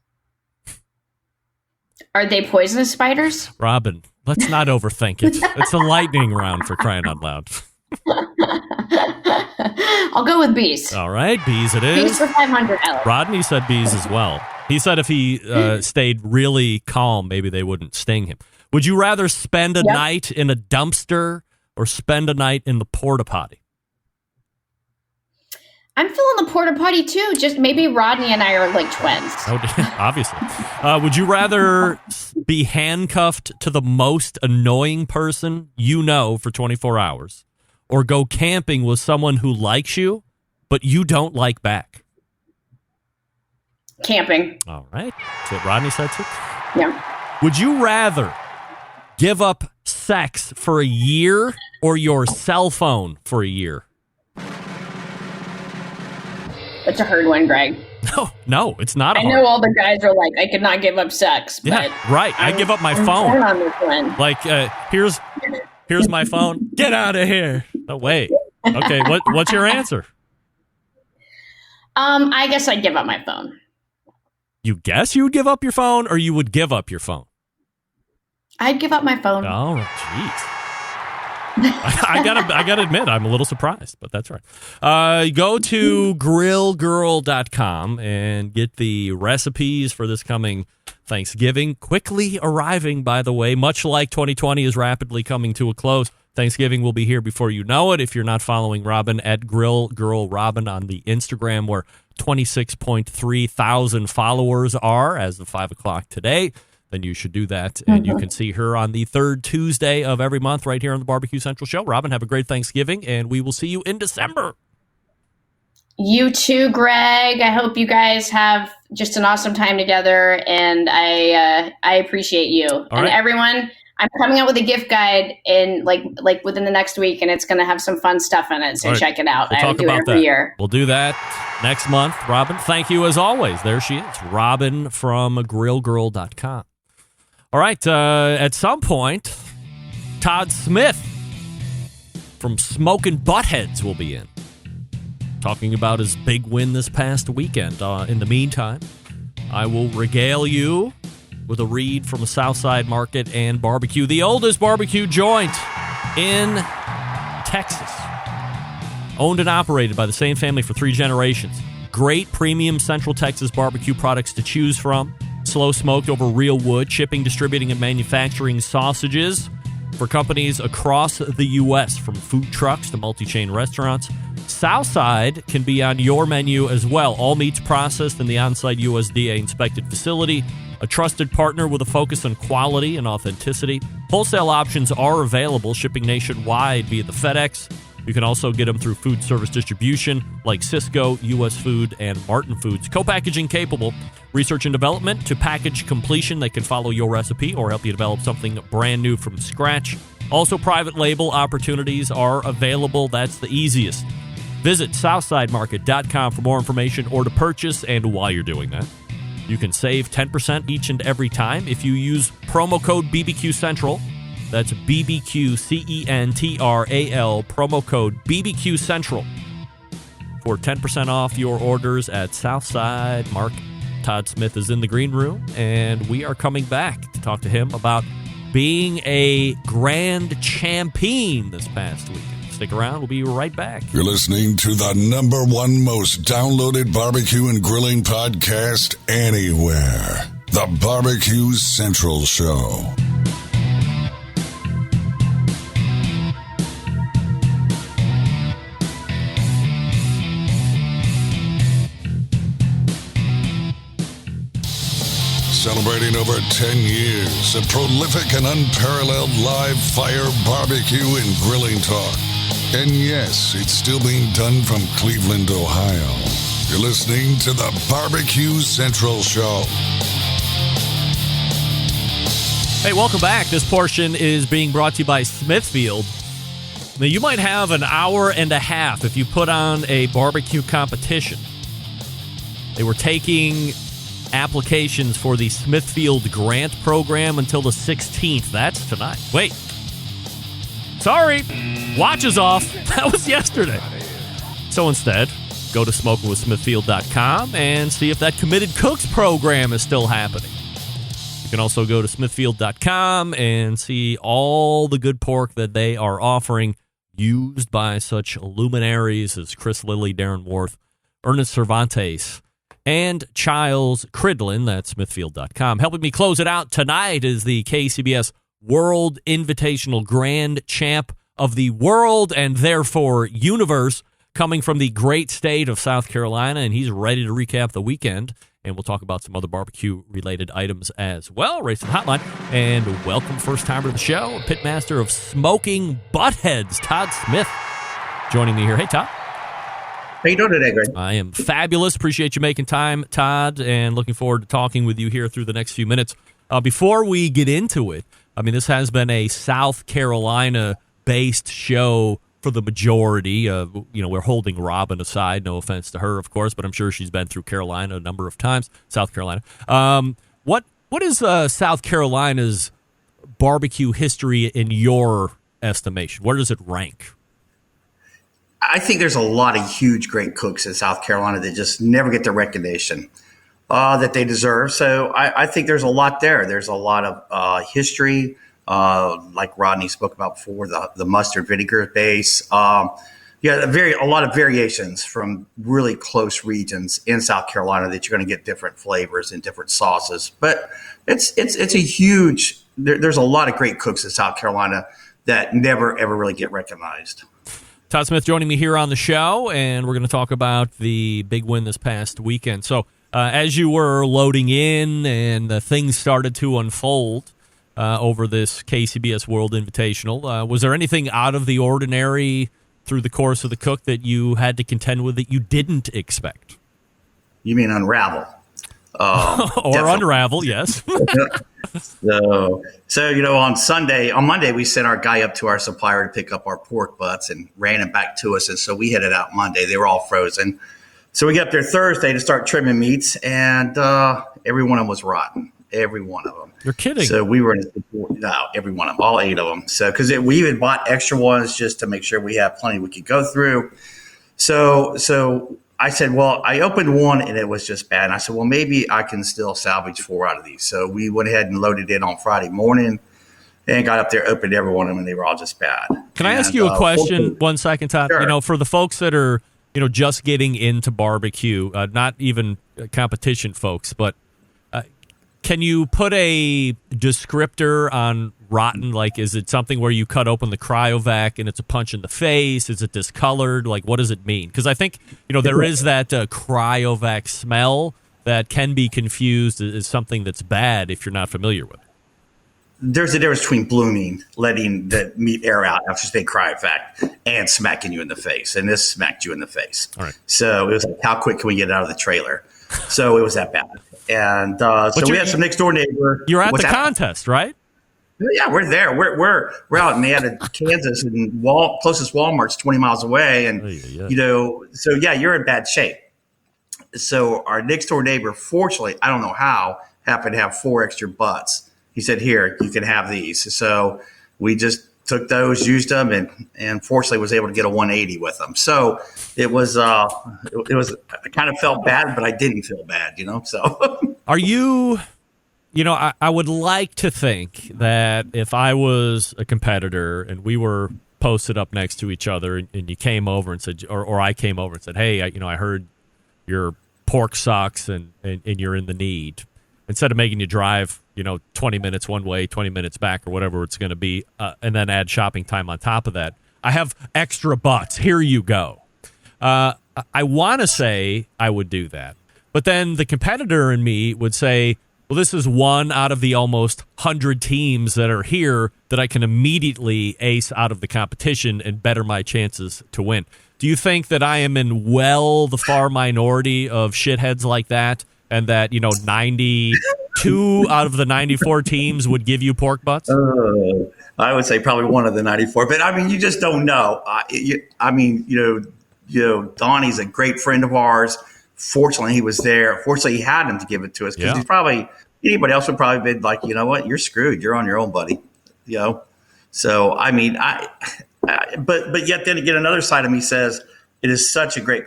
Are they poisonous spiders? Robin, let's not overthink it. It's a lightning round, for crying out loud. I'll go with bees. All right, bees it is. Bees for 500. Rodney said bees as well. He said if he stayed really calm, maybe they wouldn't sting him. Would you rather spend a night in a dumpster or spend a night in the porta potty? I'm feeling the porta potty too. Just maybe Rodney and I are like twins. Oh, obviously. Would you rather be handcuffed to the most annoying person you know for 24 hours or go camping with someone who likes you, but you don't like back? Camping. All right. That's what Rodney said too. Yeah. Would you rather give up sex for a year or your cell phone for a year? That's a hard one, Greg. No, it's not. I know all the guys are like, I could not give up sex. Yeah, but right. I give up my phone. On this one. Like, here's my phone. Get out of here. No way. Okay, what's your answer? I guess I'd give up my phone. You guess you would give up your phone, or you would give up your phone? I'd give up my phone. Oh, jeez. I gotta admit, I'm a little surprised, but that's right. Go to grillgirl.com and get the recipes for this coming Thanksgiving. Quickly arriving, by the way, much like 2020 is rapidly coming to a close. Thanksgiving will be here before you know it. If you're not following Robin at Grill Girl Robin on the Instagram, where 26.3 thousand followers are as of 5 o'clock today, then you should do that. And you can see her on the third Tuesday of every month right here on the Barbecue Central Show. Robin, have a great Thanksgiving, and we will see you in December. You too, Greg. I hope you guys have just an awesome time together, and I appreciate you. And everyone, I'm coming out with a gift guide in like within the next week, and it's going to have some fun stuff in it, so check it out. We'll I talk do about it every year. We'll do that next month. Robin, thank you as always. There she is, Robin from grillgirl.com. All right, at some point, Todd Smith from Smokin' Buttheads will be in, talking about his big win this past weekend. In the meantime, I will regale you with a read from a Southside Market and Barbecue, the oldest barbecue joint in Texas. Owned and operated by the same family for 3 generations. Great premium Central Texas barbecue products to choose from. Slow smoked over real wood, shipping, distributing, and manufacturing sausages for companies across the U.S., from food trucks to multi-chain restaurants. Southside can be on your menu as well. All meats processed in the on-site USDA-inspected facility. A trusted partner with a focus on quality and authenticity. Wholesale options are available, shipping nationwide via the FedEx. You can also get them through food service distribution like Cisco, U.S. Food, and Martin Foods. Co-packaging capable. Research and development to package completion. They can follow your recipe or help you develop something brand new from scratch. Also, private label opportunities are available. That's the easiest. Visit SouthsideMarket.com for more information or to purchase. And while you're doing that, you can save 10% each and every time if you use promo code BBQ Central. That's BBQ CENTRAL, promo code BBQ Central for 10% off your orders at Southside Market. Todd Smith is in the green room, and we are coming back to talk to him about being a grand champion this past weekend. Stick around. We'll be right back. You're listening to the #1 most downloaded barbecue and grilling podcast anywhere. The Barbecue Central Show. Celebrating over 10 years of prolific and unparalleled live fire barbecue and grilling talk. And yes, it's still being done from Cleveland, Ohio. You're listening to the Barbecue Central Show. Hey, welcome back. This portion is being brought to you by Smithfield. Now, you might have an hour and a half if you put on a barbecue competition. They were taking applications for the Smithfield grant program until the 16th. That's tonight. Wait. Sorry. Watch is off. That was yesterday. So instead, go to smokingwithsmithfield.com and see if that Committed Cooks program is still happening. You can also go to smithfield.com and see all the good pork that they are offering, used by such luminaries as Chris Lilly, Darren Worth, Ernest Cervantes, and Childs Cridlin. That's smithfield.com. Helping me close it out tonight is the KCBS World Invitational Grand Champ of the world and therefore universe, coming from the great state of South Carolina, and he's ready to recap the weekend. And we'll talk about some other barbecue-related items as well. Racing Hotline. And welcome first-timer to the show, pitmaster of Smoking Buttheads, Todd Smith, joining me here. Hey, Todd. How you doing today, Greg? I am fabulous. Appreciate you making time, Todd, and looking forward to talking with you here through the next few minutes. Before we get into it, I mean, this has been a South Carolina-based show for the majority. We're holding Robin aside. No offense to her, of course, but I'm sure she's been through Carolina a number of times. South Carolina. What is South Carolina's barbecue history in your estimation? Where does it rank? I think there's a lot of huge, great cooks in South Carolina that just never get the recognition that they deserve. So I think there's a lot there. There's a lot of history. Like Rodney spoke about before, the mustard vinegar base. A lot of variations from really close regions in South Carolina that you're going to get different flavors and different sauces. But it's a huge. There's a lot of great cooks in South Carolina that never ever really get recognized. Todd Smith joining me here on the show, and we're going to talk about the big win this past weekend. So as you were loading in and things started to unfold over this KCBS World Invitational, was there anything out of the ordinary through the course of the cook that you had to contend with that you didn't expect? You mean unravel? Or unravel, yes. So on Monday, we sent our guy up to our supplier to pick up our pork butts and ran them back to us. And so we headed out Monday. They were all frozen. So we got up there Thursday to start trimming meats, and every one of them was rotten. Every one of them. You're kidding. So we were every one of them, all 8 of them. So because we even bought extra ones just to make sure we have plenty we could go through. So I said, well, I opened one and it was just bad. And I said, well, maybe I can still salvage 4 out of these. So we went ahead and loaded in on Friday morning and got up there, opened every one of them, and they were all just bad. Can I ask you a question 1 second, Todd? Sure. For the folks that are, just getting into barbecue, not even competition folks, but can you put a descriptor on rotten? Like, is it something where you cut open the cryovac and it's a punch in the face? Is it discolored? Like, what does it mean? Because I think, there is that cryovac smell that can be confused as something that's bad if you're not familiar with it. There's a difference between blooming, letting the meat air out after it's been cryovac, and smacking you in the face. And this smacked you in the face. All right. So it was like, how quick can we get it out of the trailer? So it was that bad. And so we had some next door neighbor. You're at the contest, right? Yeah, we're there. We're out in Kansas, and closest Walmart's 20 miles away. And, so yeah, you're in bad shape. So our next door neighbor, fortunately, I don't know how, happened to have 4 extra butts. He said, here, you can have these. So we just took those, used them, and fortunately was able to get a 180 with them. So it was I kind of felt bad, but I didn't feel bad, so. Are you, I would like to think that if I was a competitor and we were posted up next to each other and you came over and said, or I came over and said, hey, I heard your pork sucks and you're in the need. Instead of making you drive, 20 minutes one way, 20 minutes back, or whatever it's going to be, and then add shopping time on top of that, I have extra butts. Here you go. I want to say I would do that. But then the competitor in me would say, well, this is one out of the almost 100 teams that are here that I can immediately ace out of the competition and better my chances to win. Do you think that I am in the far minority of shitheads like that? And that, 92% 2 out of the 94 teams would give you pork butts? I would say probably one of the 94. But I mean, you just don't know. Donnie's a great friend of ours. Fortunately, he was there. Fortunately, he had him to give it to us because he's probably anybody else would probably been like, you know what, you're screwed. You're on your own, buddy. So I mean, but yet then again, another side of me says it is such a great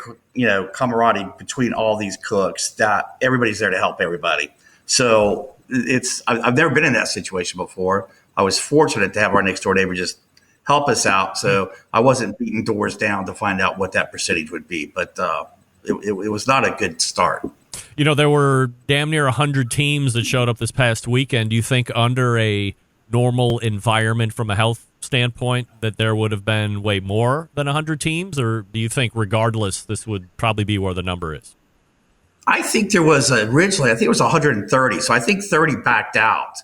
camaraderie between all these cooks that everybody's there to help everybody. So I've never been in that situation before. I was fortunate to have our next door neighbor just help us out. So I wasn't beating doors down to find out what that percentage would be, but it was not a good start. There were damn near 100 teams that showed up this past weekend. Do you think under a normal environment from a health standpoint that there would have been way more than 100 teams? Or do you think regardless, this would probably be where the number is? I think there was originally, I think it was 130. So I think 30 backed out.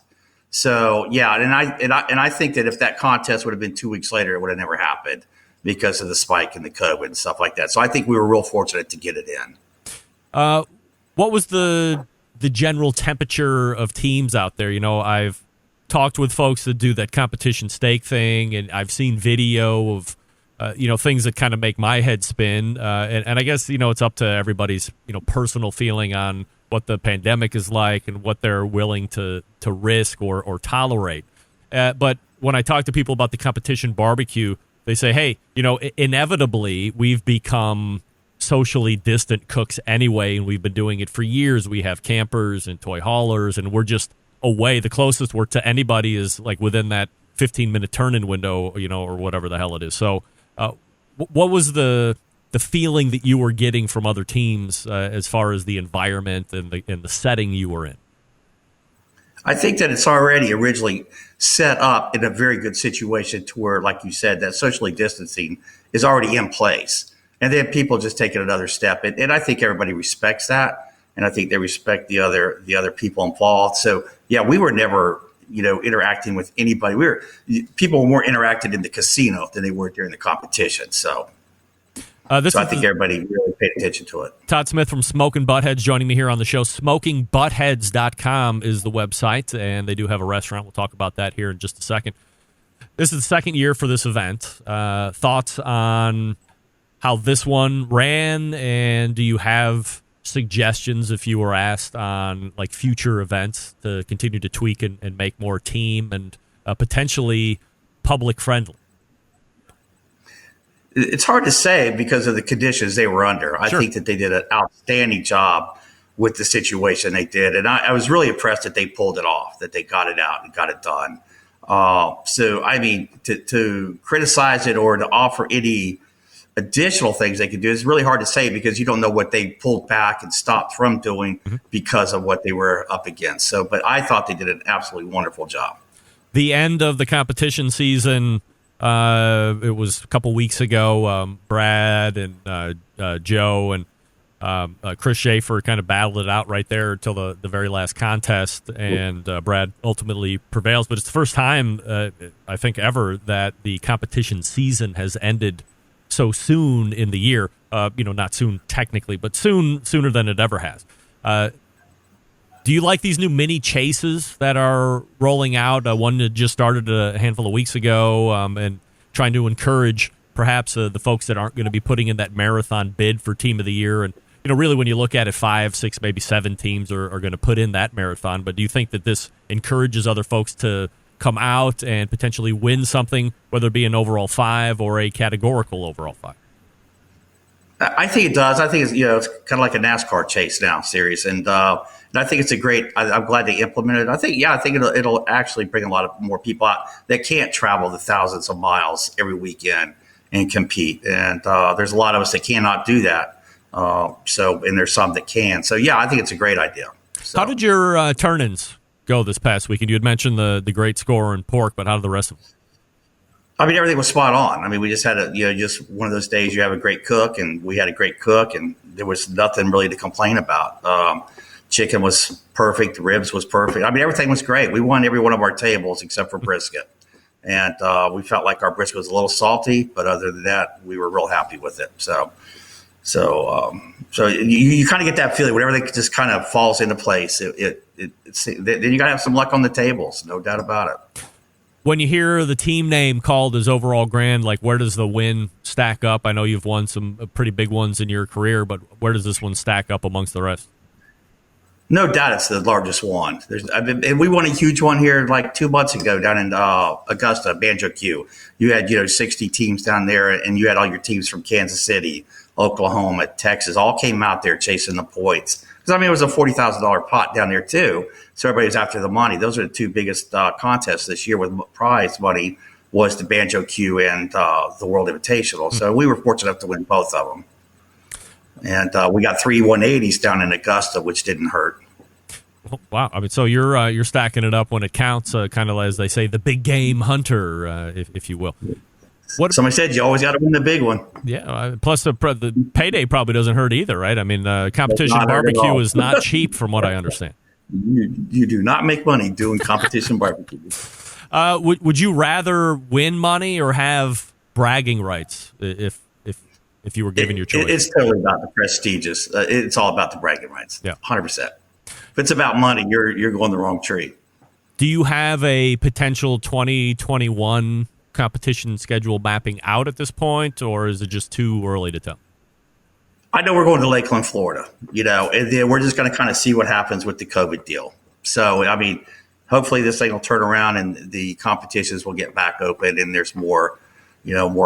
So yeah. And I think that if that contest would have been 2 weeks later, it would have never happened because of the spike in the COVID and stuff like that. So I think we were real fortunate to get it in. What was the general temperature of teams out there? I've talked with folks that do that competition steak thing, and I've seen video of, things that kind of make my head spin. And I guess, it's up to everybody's, personal feeling on what the pandemic is like and what they're willing to risk or tolerate. But when I talk to people about the competition barbecue, they say, hey, inevitably we've become socially distant cooks anyway, and we've been doing it for years. We have campers and toy haulers, and we're just away. The closest we're to anybody is like within that 15-minute turn-in window, or whatever the hell it is. So what was the feeling that you were getting from other teams as far as the environment and the setting you were in? I think that it's already originally set up in a very good situation to where, like you said, that socially distancing is already in place. And then people just take it another step. And I think everybody respects that. And I think they respect the other people involved. So, yeah, we were never, interacting with anybody. People were more interacted in the casino than they were during the competition. So I think everybody really paid attention to it. Todd Smith from Smokin' Buttheads joining me here on the show. SmokingButtheads.com is the website, and they do have a restaurant. We'll talk about that here in just a second. This is the second year for this event. Thoughts on how this one ran, and do you have suggestions if you were asked on like future events to continue to tweak and make more team and potentially public friendly? It's hard to say because of the conditions they were under. I think that they did an outstanding job with the situation they did. And I was really impressed that they pulled it off, that they got it out and got it done. So, I mean, to criticize it or to offer any additional things they could do is really hard to say because you don't know what they pulled back and stopped from doing because of what they were up against. So, but I thought they did an absolutely wonderful job. The end of the competition season, it was a couple weeks ago. Brad and Joe and Chris Schaefer kind of battled it out right there until the very last contest, and Brad ultimately prevails. But it's the first time, I think, ever that the competition season has ended so soon in the year. Not soon technically, but sooner than it ever has. Do you like these new mini chases that are rolling out? One that just started a handful of weeks ago, and trying to encourage perhaps the folks that aren't going to be putting in that marathon bid for Team of the Year. And really, when you look at it, 5, 6, maybe 7 teams are going to put in that marathon. But do you think that this encourages other folks to come out and potentially win something, whether it be an overall 5 or a categorical overall 5? I think it does. I think it's it's kind of like a NASCAR chase now series, and I think it's a great. I'm glad they implemented it. I think it'll actually bring a lot of more people out that can't travel the thousands of miles every weekend and compete. And there's a lot of us that cannot do that. And there's some that can. So yeah, I think it's a great idea. So. How did your turn-ins go this past weekend? You had mentioned the great score in pork, but how did the rest of them? I mean, everything was spot on. I mean, we just had just one of those days you have a great cook, and we had a great cook, and there was nothing really to complain about. Chicken was perfect. The ribs was perfect. I mean, everything was great. We won every one of our tables except for brisket. And we felt like our brisket was a little salty, but other than that, we were real happy with it. So, So you kind of get that feeling whenever they just kind of falls into place. Then you got to have some luck on the tables, no doubt about it. When you hear the team name called as overall grand, like where does the win stack up? I know you've won some pretty big ones in your career, but where does this one stack up amongst the rest? No doubt it's the largest one. And we won a huge one here like 2 months ago down in Augusta, Banjo Q. You had 60 teams down there, and you had all your teams from Kansas City, Oklahoma, Texas, all came out there chasing the points. Because, it was a $40,000 pot down there, too. So everybody was after the money. Those are the two biggest contests this year with prize money was the Banjo Q and the World Invitational. So we were fortunate enough to win both of them. And we got 3 180s down in Augusta, which didn't hurt. Wow. So you're stacking it up when it counts, kind of as they say, the big game hunter, if you will. What somebody said, you always got to win the big one. Yeah. Plus the payday probably doesn't hurt either, right? Competition barbecue is not cheap, from what I understand. You do not make money doing competition barbecue. Would you rather win money or have bragging rights if you were given your choice? It's totally about the prestigious. It's all about the bragging rights. Yeah, 100%. If it's about money, you're going the wrong tree. Do you have a potential 2021 competition schedule mapping out at this point, or is it just too early to tell? I know we're going to Lakeland, Florida, and then we're just going to kind of see what happens with the COVID deal. So, hopefully this thing will turn around and the competitions will get back open and there's more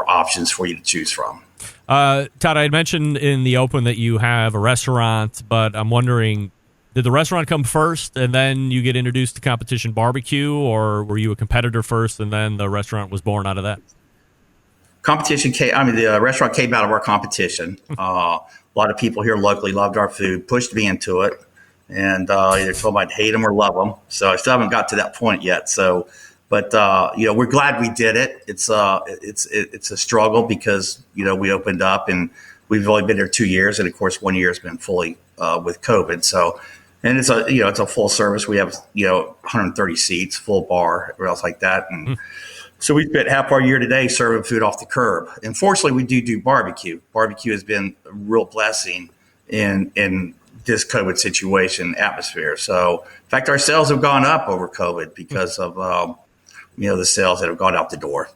options for you to choose from. Todd, I had mentioned in the open that you have a restaurant, but I'm wondering, did the restaurant come first and then you get introduced to competition barbecue, or were you a competitor first and then the restaurant was born out of that? The restaurant came out of our competition. A lot of people here locally loved our food, pushed me into it, and either told me I'd hate them or love them. So I still haven't got to that point yet. So, but we're glad we did it. It's a struggle because we opened up and we've only been there 2 years, and of course 1 year has been fully with COVID. So, and it's a full service. We have 130 seats, full bar, everything else like that, and. So we spent half our year today serving food off the curb. And fortunately, we do barbecue. Barbecue has been a real blessing in this COVID situation atmosphere. So, in fact, our sales have gone up over COVID because of the sales that have gone out the door.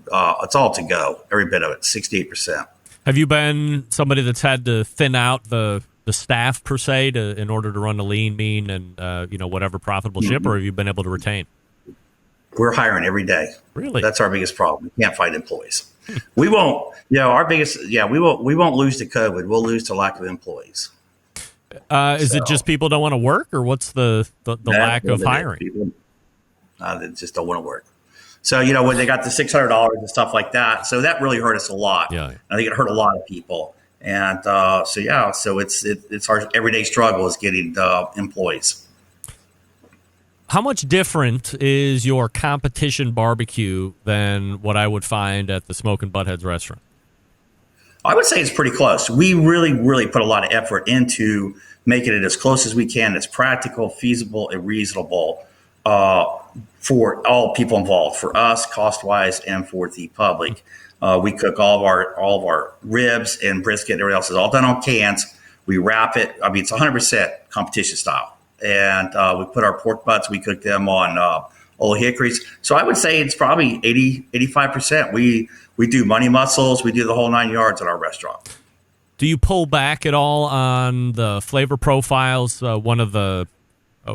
It's all to go, every bit of it, 68%. Have you been somebody that's had to thin out the staff per se in order to run a lean, mean, and whatever profitable ship, or have you been able to retain? We're hiring every day. Really? That's our biggest problem. We can't find employees. We won't, we won't lose to COVID. We'll lose to lack of employees. Is it just people don't want to work, or what's the lack of hiring? People, they just don't want to work. So, when they got the $600 and stuff like that, so that really hurt us a lot. Yeah. I think it hurt a lot of people. And so it's our everyday struggle is getting employees. How much different is your competition barbecue than what I would find at the Smokin' Buttheads restaurant? I would say it's pretty close. We really, really put a lot of effort into making it as close as we can, as practical, feasible, and reasonable for all people involved, for us, cost-wise, and for the public. We cook all of our ribs and brisket and everything else is all done on cans. We wrap it. It's 100% competition style. And we put our pork butts, we cook them on old hickories. So I would say it's probably 85%. We do money muscles. We do the whole 9 yards at our restaurant. Do you pull back at all on the flavor profiles? One of the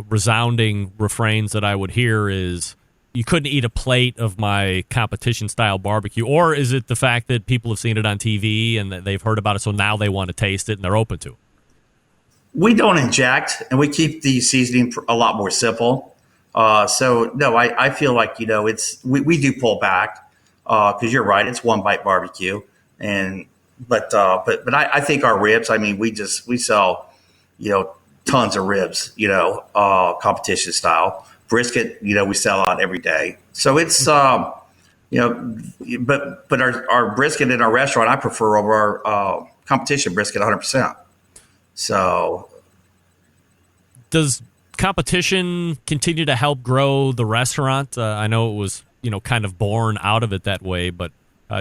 resounding refrains that I would hear is, you couldn't eat a plate of my competition-style barbecue. Or is it the fact that people have seen it on TV and that they've heard about it, so now they want to taste it and they're open to it? We don't inject, and we keep the seasoning a lot more simple. So no, I feel like we do pull back because you're right. It's one bite barbecue, but I think our ribs. We sell tons of ribs. Competition style brisket. We sell out every day. So it's but our brisket in our restaurant I prefer over our competition brisket 100%. So, does competition continue to help grow the restaurant? I know it was, kind of born out of it that way, but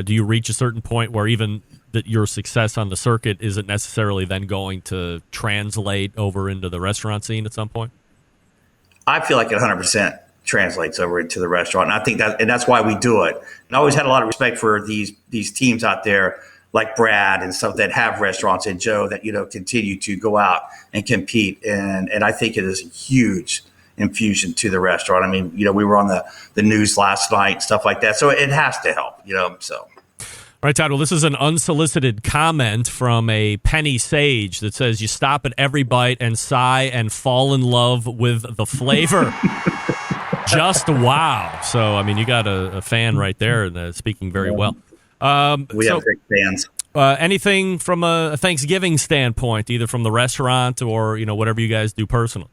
do you reach a certain point where even that your success on the circuit isn't necessarily then going to translate over into the restaurant scene at some point? I feel like it 100% translates over into the restaurant. And I think that's why we do it. And I always had a lot of respect for these teams out there like Brad and stuff that have restaurants, and Joe that, continue to go out and compete. And I think it is a huge infusion to the restaurant. I mean, we were on the news last night, stuff like that. So it has to help, so. All right, Todd, well, this is an unsolicited comment from a Penny Sage that says you stop at every bite and sigh and fall in love with the flavor. Just wow. So, I mean, you got a fan right there speaking very well. We have great fans. Anything from a Thanksgiving standpoint, either from the restaurant or, whatever you guys do personally?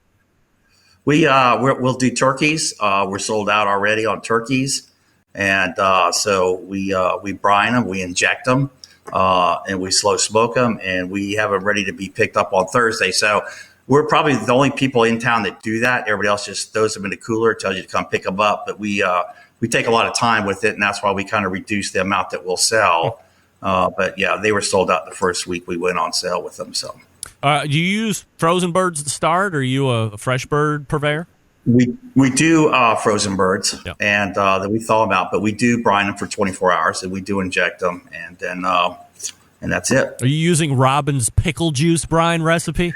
We'll do turkeys. We're sold out already on turkeys. And so we brine them, we inject them, and we slow smoke them, and we have them ready to be picked up on Thursday. So we're probably the only people in town that do that. Everybody else just throws them in the cooler, tells you to come pick them up. But we take a lot of time with it, and that's why we kind of reduce the amount that we'll sell. But yeah, they were sold out the first week we went on sale with them. So, do you use frozen birds to start, or are you a fresh bird purveyor? We do frozen birds, yep. And then we thaw them out, but we do brine them for 24 hours, and we do inject them, and then and that's it. Are you using Robin's pickle juice brine recipe?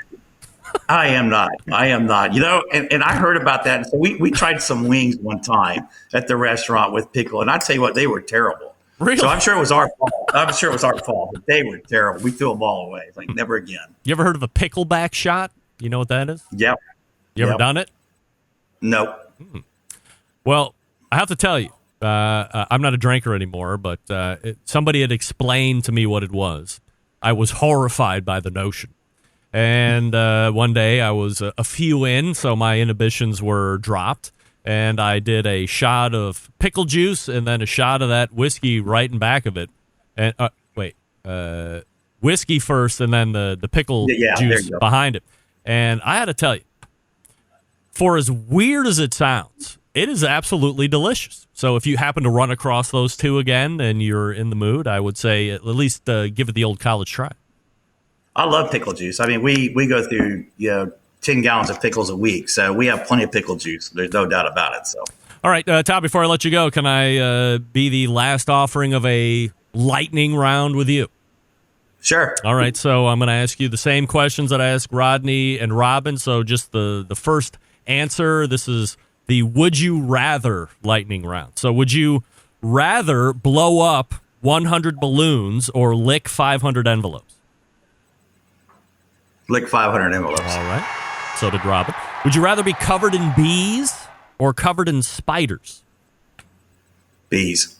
I am not. And I heard about that. So we tried some wings one time at the restaurant with pickle, and I'd tell you what, they were terrible. Really? So I'm sure it was our fault. But they were terrible. We threw them all away. Like, never again. You ever heard of a pickleback shot? You know what that is? Yep. You ever done it? Nope. Well, I have to tell you, I'm not a drinker anymore, but somebody had explained to me what it was. I was horrified by the notion. And one day I was a few in, so my inhibitions were dropped. And I did a shot of pickle juice and then a shot of that whiskey right in back of it. And whiskey first and then the pickle juice behind it. And I had to tell you, for as weird as it sounds, it is absolutely delicious. So if you happen to run across those two again and you're in the mood, I would say at least give it the old college try. I love pickle juice. I mean, we go through 10 gallons of pickles a week, so we have plenty of pickle juice. There's no doubt about it. So, all right, Todd, before I let you go, can I be the last offering of a lightning round with you? Sure. All right, so I'm going to ask you the same questions that I asked Rodney and Robin. So just the first answer. This is the would you rather lightning round. So would you rather blow up 100 balloons or lick 500 envelopes? Lick 500 envelopes. All right. So did Robin. Would you rather be covered in bees or covered in spiders? Bees.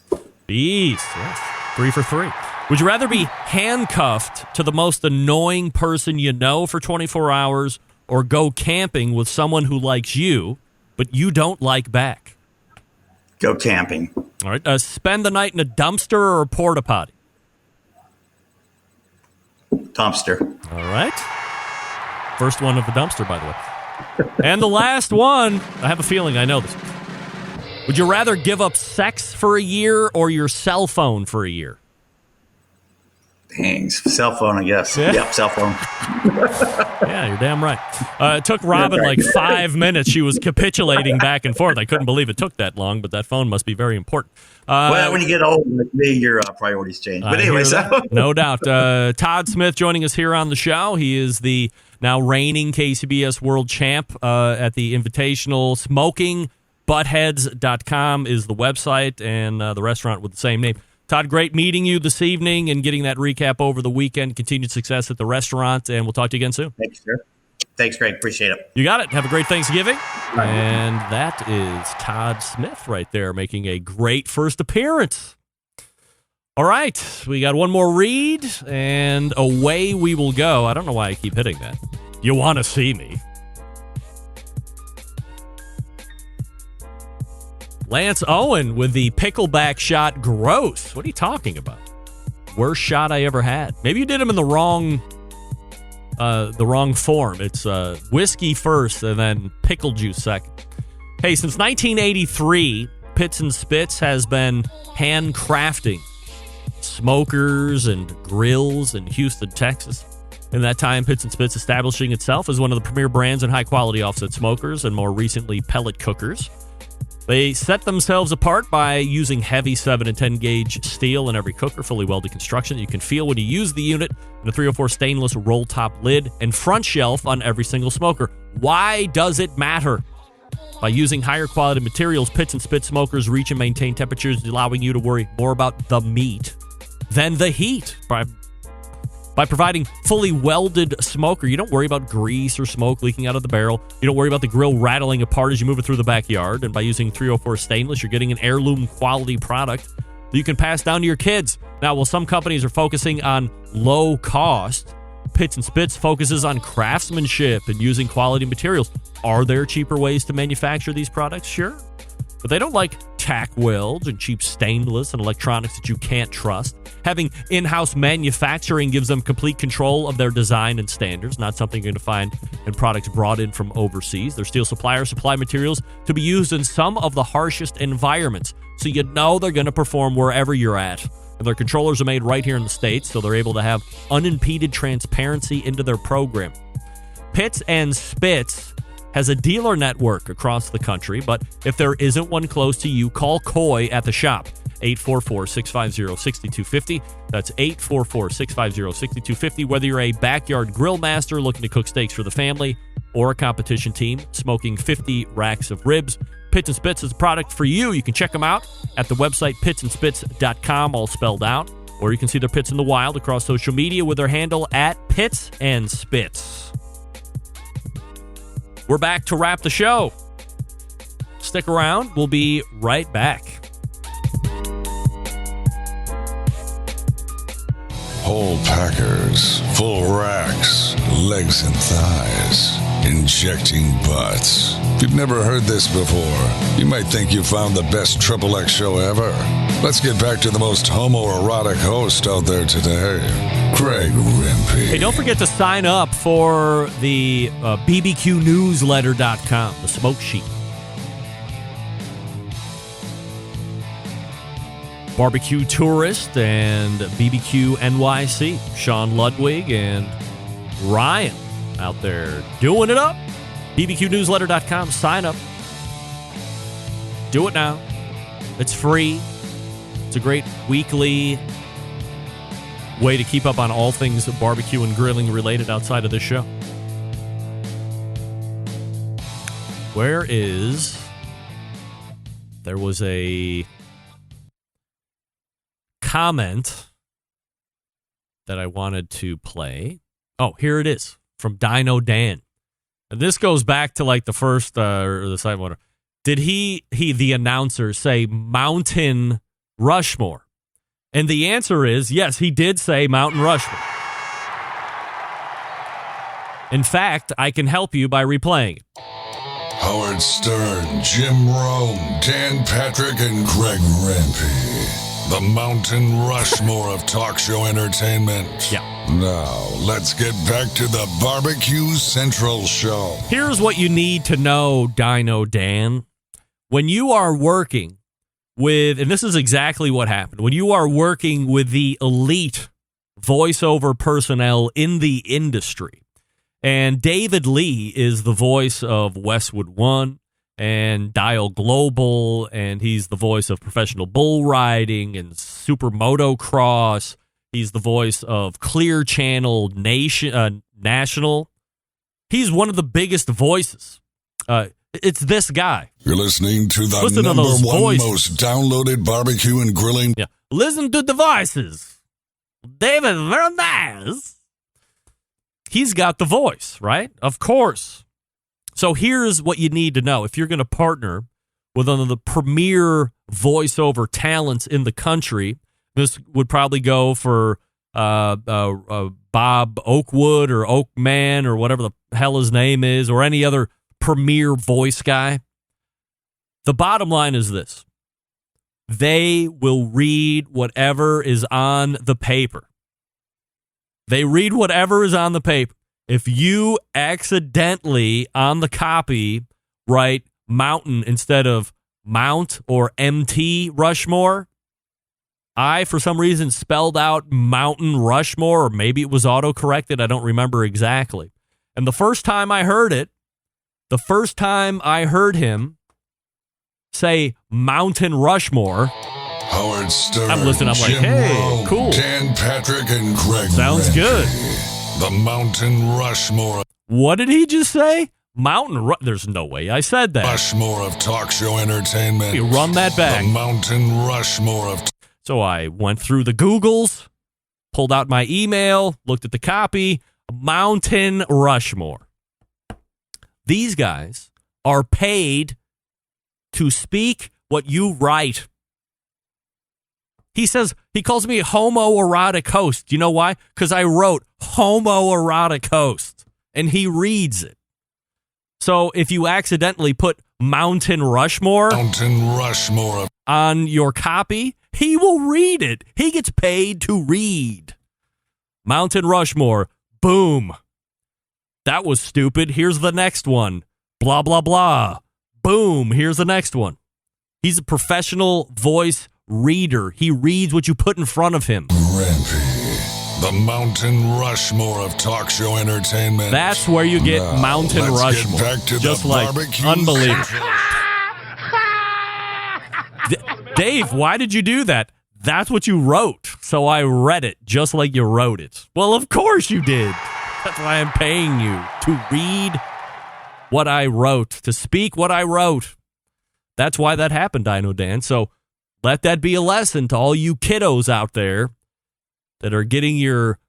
Bees. Yes. 3 for 3. Would you rather be handcuffed to the most annoying person you know for 24 hours or go camping with someone who likes you, but you don't like back? Go camping. All right. Spend the night in a dumpster or a porta potty? Dumpster. All right. First one of the dumpster, by the way. And the last one, I have a feeling I know this. Would you rather give up sex for a year or your cell phone for a year? Dang, cell phone, I guess. Yeah. Yep, cell phone. Yeah, you're damn right. It took Robin like 5 minutes. She was capitulating back and forth. I couldn't believe it took that long, but that phone must be very important. Well, when you get old, like me, your priorities change. But anyway, no doubt. Todd Smith joining us here on the show. He is the now reigning KCBS World Champ at the Invitational. SmokingButtheads.com is the website, and the restaurant with the same name. Todd, great meeting you this evening and getting that recap over the weekend. Continued success at the restaurant, and we'll talk to you again soon. Thanks, sir. Thanks, Greg. Appreciate it. You got it. Have a great Thanksgiving. And that is Todd Smith right there making a great first appearance. All right. We got one more read, and away we will go. I don't know why I keep hitting that. You want to see me. Lance Owen with the pickleback shot. Gross. What are you talking about? Worst shot I ever had. Maybe you did him in the wrong form. It's whiskey first and then pickle juice second. Hey, since 1983, Pits and Spits has been handcrafting Smokers and Grills in Houston, Texas. In that time, Pits and Spits establishing itself as one of the premier brands in high-quality offset smokers and more recently pellet cookers. They set themselves apart by using heavy 7 and 10 gauge steel in every cooker, fully welded construction that you can feel when you use the unit, and a 304 stainless roll-top lid and front shelf on every single smoker. Why does it matter? By using higher quality materials, Pits and Spit smokers reach and maintain temperatures, allowing you to worry more about the meat than the heat. By providing fully welded smoker, you don't worry about grease or smoke leaking out of the barrel. You don't worry about the grill rattling apart as you move it through the backyard. And by using 304 stainless, you're getting an heirloom quality product that you can pass down to your kids. Now, while some companies are focusing on low cost, Pits and Spits focuses on craftsmanship and using quality materials. Are there cheaper ways to manufacture these products? Sure. But they don't like tack welds and cheap stainless and electronics that you can't trust. Having in-house manufacturing gives them complete control of their design and standards, not something you're going to find in products brought in from overseas. Their steel suppliers supply materials to be used in some of the harshest environments, so you know they're going to perform wherever you're at. And their controllers are made right here in the States, so they're able to have unimpeded transparency into their program. Pits and Spits has a dealer network across the country, but if there isn't one close to you, call Coy at the shop. 844-650-6250. That's 844-650-6250. Whether you're a backyard grill master looking to cook steaks for the family or a competition team smoking 50 racks of ribs, Pits and Spits is a product for you. You can check them out at the website pitsandspits.com, all spelled out. Or you can see their pits in the wild across social media with their handle at Pits and Spits. We're back to wrap the show. Stick around. We'll be right back. Whole packers, full racks, legs and thighs, injecting butts. If you've never heard this before, you might think you found the best XXX show ever. Let's get back to the most homoerotic host out there today, Greg Rempe. Hey, don't forget to sign up for the BBQnewsletter.com, the smoke sheet. Barbecue Tourist and BBQ NYC. Sean Ludwig and Ryan out there doing it up. BBQnewsletter.com. Sign up. Do it now. It's free. It's a great weekly way to keep up on all things barbecue and grilling related outside of this show. There was a comment that I wanted to play. Oh, here it is from Dino Dan. And this goes back to like the first or the second one. Did he the announcer say Mountain Rushmore? And the answer is yes, he did say Mountain Rushmore. In fact, I can help you by replaying it. Howard Stern, Jim Rome, Dan Patrick, and Greg Rempe. The Mountain Rushmore of talk show entertainment. Yeah. Now, let's get back to the Barbecue Central show. Here's what you need to know, Dino Dan. When you are working with, and this is exactly what happened, when you are working with the elite voiceover personnel in the industry, and David Lee is the voice of Westwood One and Dial Global, and he's the voice of Professional Bull Riding and Super Motocross. He's the voice of Clear Channel National. He's one of the biggest voices. It's this guy. You're listening to the Listen number to those one voices. most downloaded barbecue and grilling. Yeah. Listen to the voices. David Vernes. He's got the voice, right? Of course. So here's what you need to know. If you're going to partner with one of the premier voiceover talents in the country, this would probably go for Bob Oakwood or Oakman or whatever the hell his name is, or any other premier voice guy. The bottom line is this. They will read whatever is on the paper. They read whatever is on the paper. If you accidentally on the copy write Mountain instead of Mount or MT Rushmore, I, for some reason, spelled out Mountain Rushmore, or maybe it was auto-corrected. I don't remember exactly. And the first time I heard him say Mountain Rushmore, Howard Stern, I'm listening. I'm like, Jim hey, Rome, cool. Dan Patrick, and Greg Sounds Rempe. good. The Mountain Rushmore. What did he just say? There's no way I said that. Rushmore of talk show entertainment. You run that back. The Mountain Rushmore of... So I went through the Googles, pulled out my email, looked at the copy. Mountain Rushmore. These guys are paid to speak what you write. He calls me homoerotic host. You know why? Because I wrote homoerotic host, and he reads it. So if you accidentally put Mountain Rushmore on your copy, he will read it. He gets paid to read. Mountain Rushmore. Boom. That was stupid. Here's the next one. Blah, blah, blah. Boom. Here's the next one. He's a professional voice reader. He reads what you put in front of him. Rempe, the Mountain Rushmore of talk show entertainment. That's where you get Now, Mountain let's Rushmore. Get back to just the like barbecue unbelievable. Dave, why did you do that? That's what you wrote. So I read it just like you wrote it. Well, of course you did. That's why I'm paying you to read what I wrote, to speak what I wrote. That's why that happened, Dino Dan. So let that be a lesson to all you kiddos out there that are getting your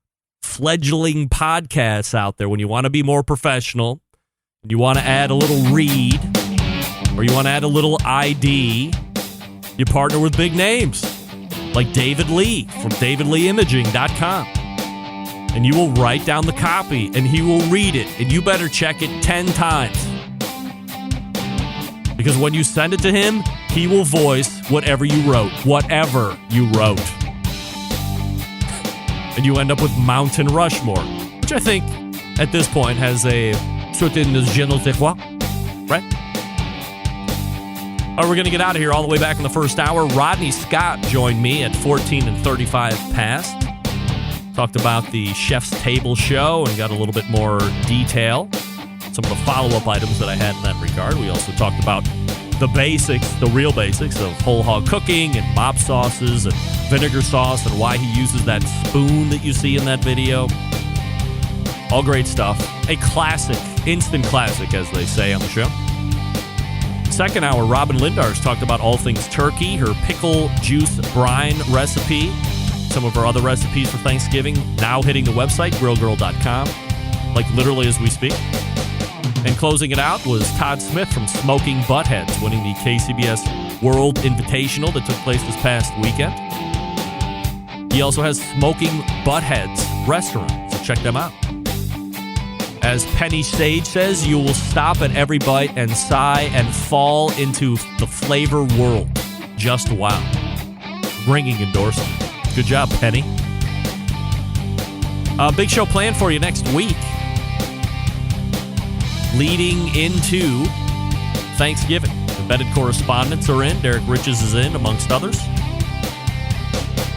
fledgling podcasts out there. When you want to be more professional, and you want to add a little read, or you want to add a little ID, you partner with big names like David Lee from davidleeimaging.com. And you will write down the copy, and he will read it, and you better check it 10 times. Because when you send it to him, he will voice whatever you wrote. Whatever you wrote. And you end up with Mountain Rushmore, which I think, at this point, has a certain je ne sais quoi, right? All right, we're going to get out of here all the way back in the first hour. Rodney Scott joined me at 14 and 35 past. Talked about the Chef's Table show and got a little bit more detail. Some of the follow-up items that I had in that regard. We also talked about the basics, the real basics of whole hog cooking and mop sauces and vinegar sauce and why he uses that spoon that you see in that video. All great stuff. A classic, instant classic, as they say on the show. Second hour, Robin Lindars talked about all things turkey, her pickle juice brine recipe, some of her other recipes for Thanksgiving, now hitting the website, grillgirl.com, like literally as we speak. And closing it out was Todd Smith from Smoking Buttheads, winning the KCBS World Invitational that took place this past weekend. He also has Smoking Buttheads restaurant, so check them out. As Penny Sage says, you will stop at every bite and sigh and fall into the flavor world. Just wow. Ringing endorsement. Good job, Penny. Big show planned for you next week. Leading into Thanksgiving. Embedded correspondents are in. Derek Riches is in, amongst others.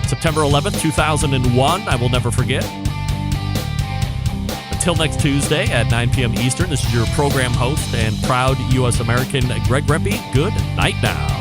September 11th, 2001. I will never forget. Until next Tuesday at 9 p.m. Eastern, this is your program host and proud U.S. American, Greg Rempe. Good night now.